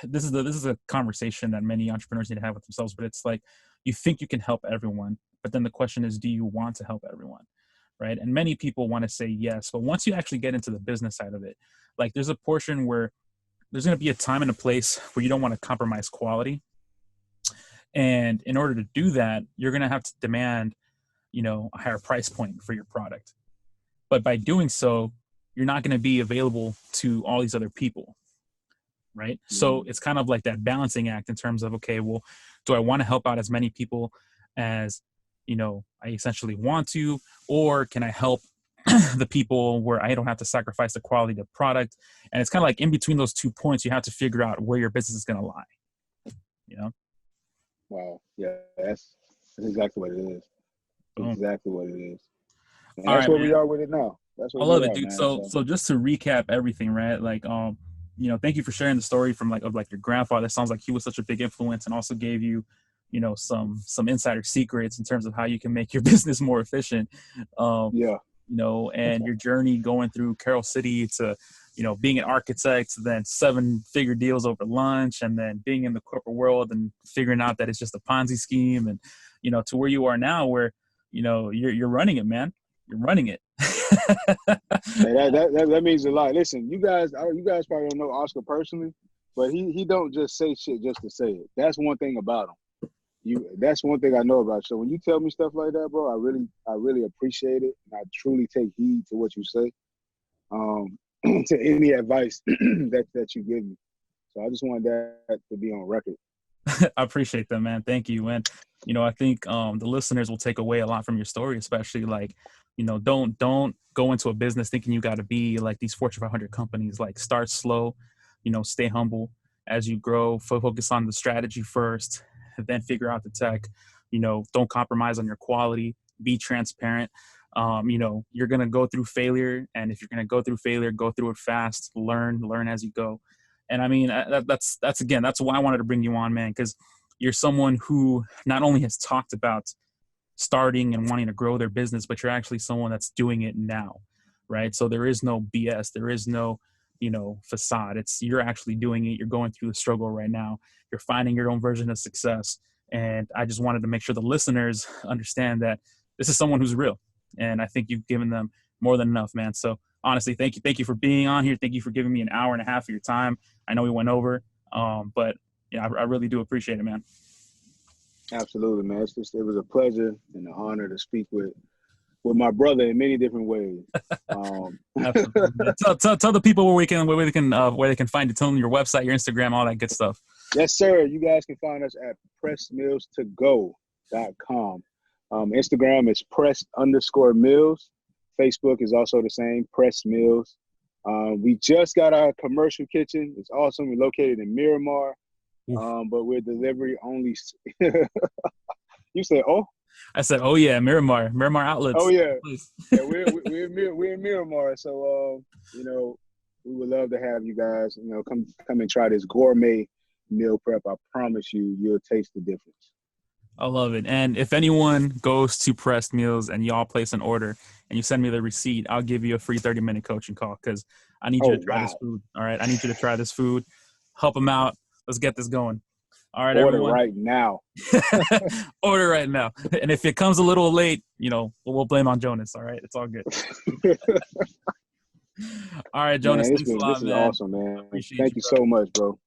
this is a conversation that many entrepreneurs need to have with themselves. But it's like you think you can help everyone, but then the question is, do you want to help everyone, right? And many people want to say yes, but once you actually get into the business side of it, like there's a portion where there's going to be a time and a place where you don't want to compromise quality, And in order to do that, you're going to have to demand, a higher price point for your product. But by doing so, you're not going to be available to all these other people, right? So it's kind of like that balancing act in terms of, okay, well, do I want to help out as many people as, I essentially want to, or can I help the people where I don't have to sacrifice the quality of the product? And it's kind of like in between those 2 points, you have to figure out where your business is going to lie, Wow. Yeah, that's exactly what it is. Exactly what it is. And that's where we are with it now. That's what I we love are, it, dude. man. So just to recap everything, right? Like, thank you for sharing the story from your grandfather. It sounds like he was such a big influence and also gave you, some insider secrets in terms of how you can make your business more efficient. Yeah. And your journey going through Carroll City to, being an architect, then 7-figure deals over lunch, and then being in the corporate world and figuring out that it's just a Ponzi scheme, and, to where you are now, where, you're running it, man. You're running it. Hey, that means a lot. Listen, you guys probably don't know Oscar personally, but he don't just say shit just to say it. That's one thing about him. That's one thing I know about you. So when you tell me stuff like that, bro, I really appreciate it, and I truly take heed to what you say, to any advice that you give me. So I just wanted that to be on record. I appreciate that, man. Thank you. And, I think the listeners will take away a lot from your story, especially like, don't go into a business thinking you got to be like these Fortune 500 companies. Like, start slow, stay humble as you grow, focus on the strategy first, then figure out the tech. Don't compromise on your quality, be transparent. You're going to go through failure. And if you're going to go through failure, go through it fast, learn as you go. And I mean, that's why I wanted to bring you on, man, because you're someone who not only has talked about starting and wanting to grow their business, but you're actually someone that's doing it now, right? So there is no BS. There is no, facade. You're actually doing it. You're going through the struggle right now. You're finding your own version of success. And I just wanted to make sure the listeners understand that this is someone who's real. And I think you've given them more than enough, man. So honestly, thank you. Thank you for being on here. Thank you for giving me an hour and a half of your time. I know we went over, but yeah, I really do appreciate it, man. Absolutely, man. It was a pleasure and an honor to speak with my brother in many different ways. Absolutely. Tell the people where they can find you. Tell them your website, your Instagram, all that good stuff. Yes, sir. You guys can find us at pressmillstogo.com. Instagram is press_mills. Facebook is also the same, Press Mills. We just got our commercial kitchen. It's awesome. We're located in Miramar, but we're delivery only. You said, oh? I said, oh yeah, Miramar outlets. Oh yeah, yeah. We're in Miramar, so we would love to have you guys. Come and try this gourmet meal prep. I promise you'll taste the difference. I love it. And if anyone goes to Pressed Meals and y'all place an order and you send me the receipt, I'll give you a free 30-minute coaching call because I need you to try this food. All right, I need you to try this food. Help them out. Let's get this going. All right, order everyone. right now. Order right now. And if it comes a little late, we'll blame on Jhonas. All right, it's all good. All right, Jhonas. Man, thanks a lot, this is awesome, man. Thank you so much, bro.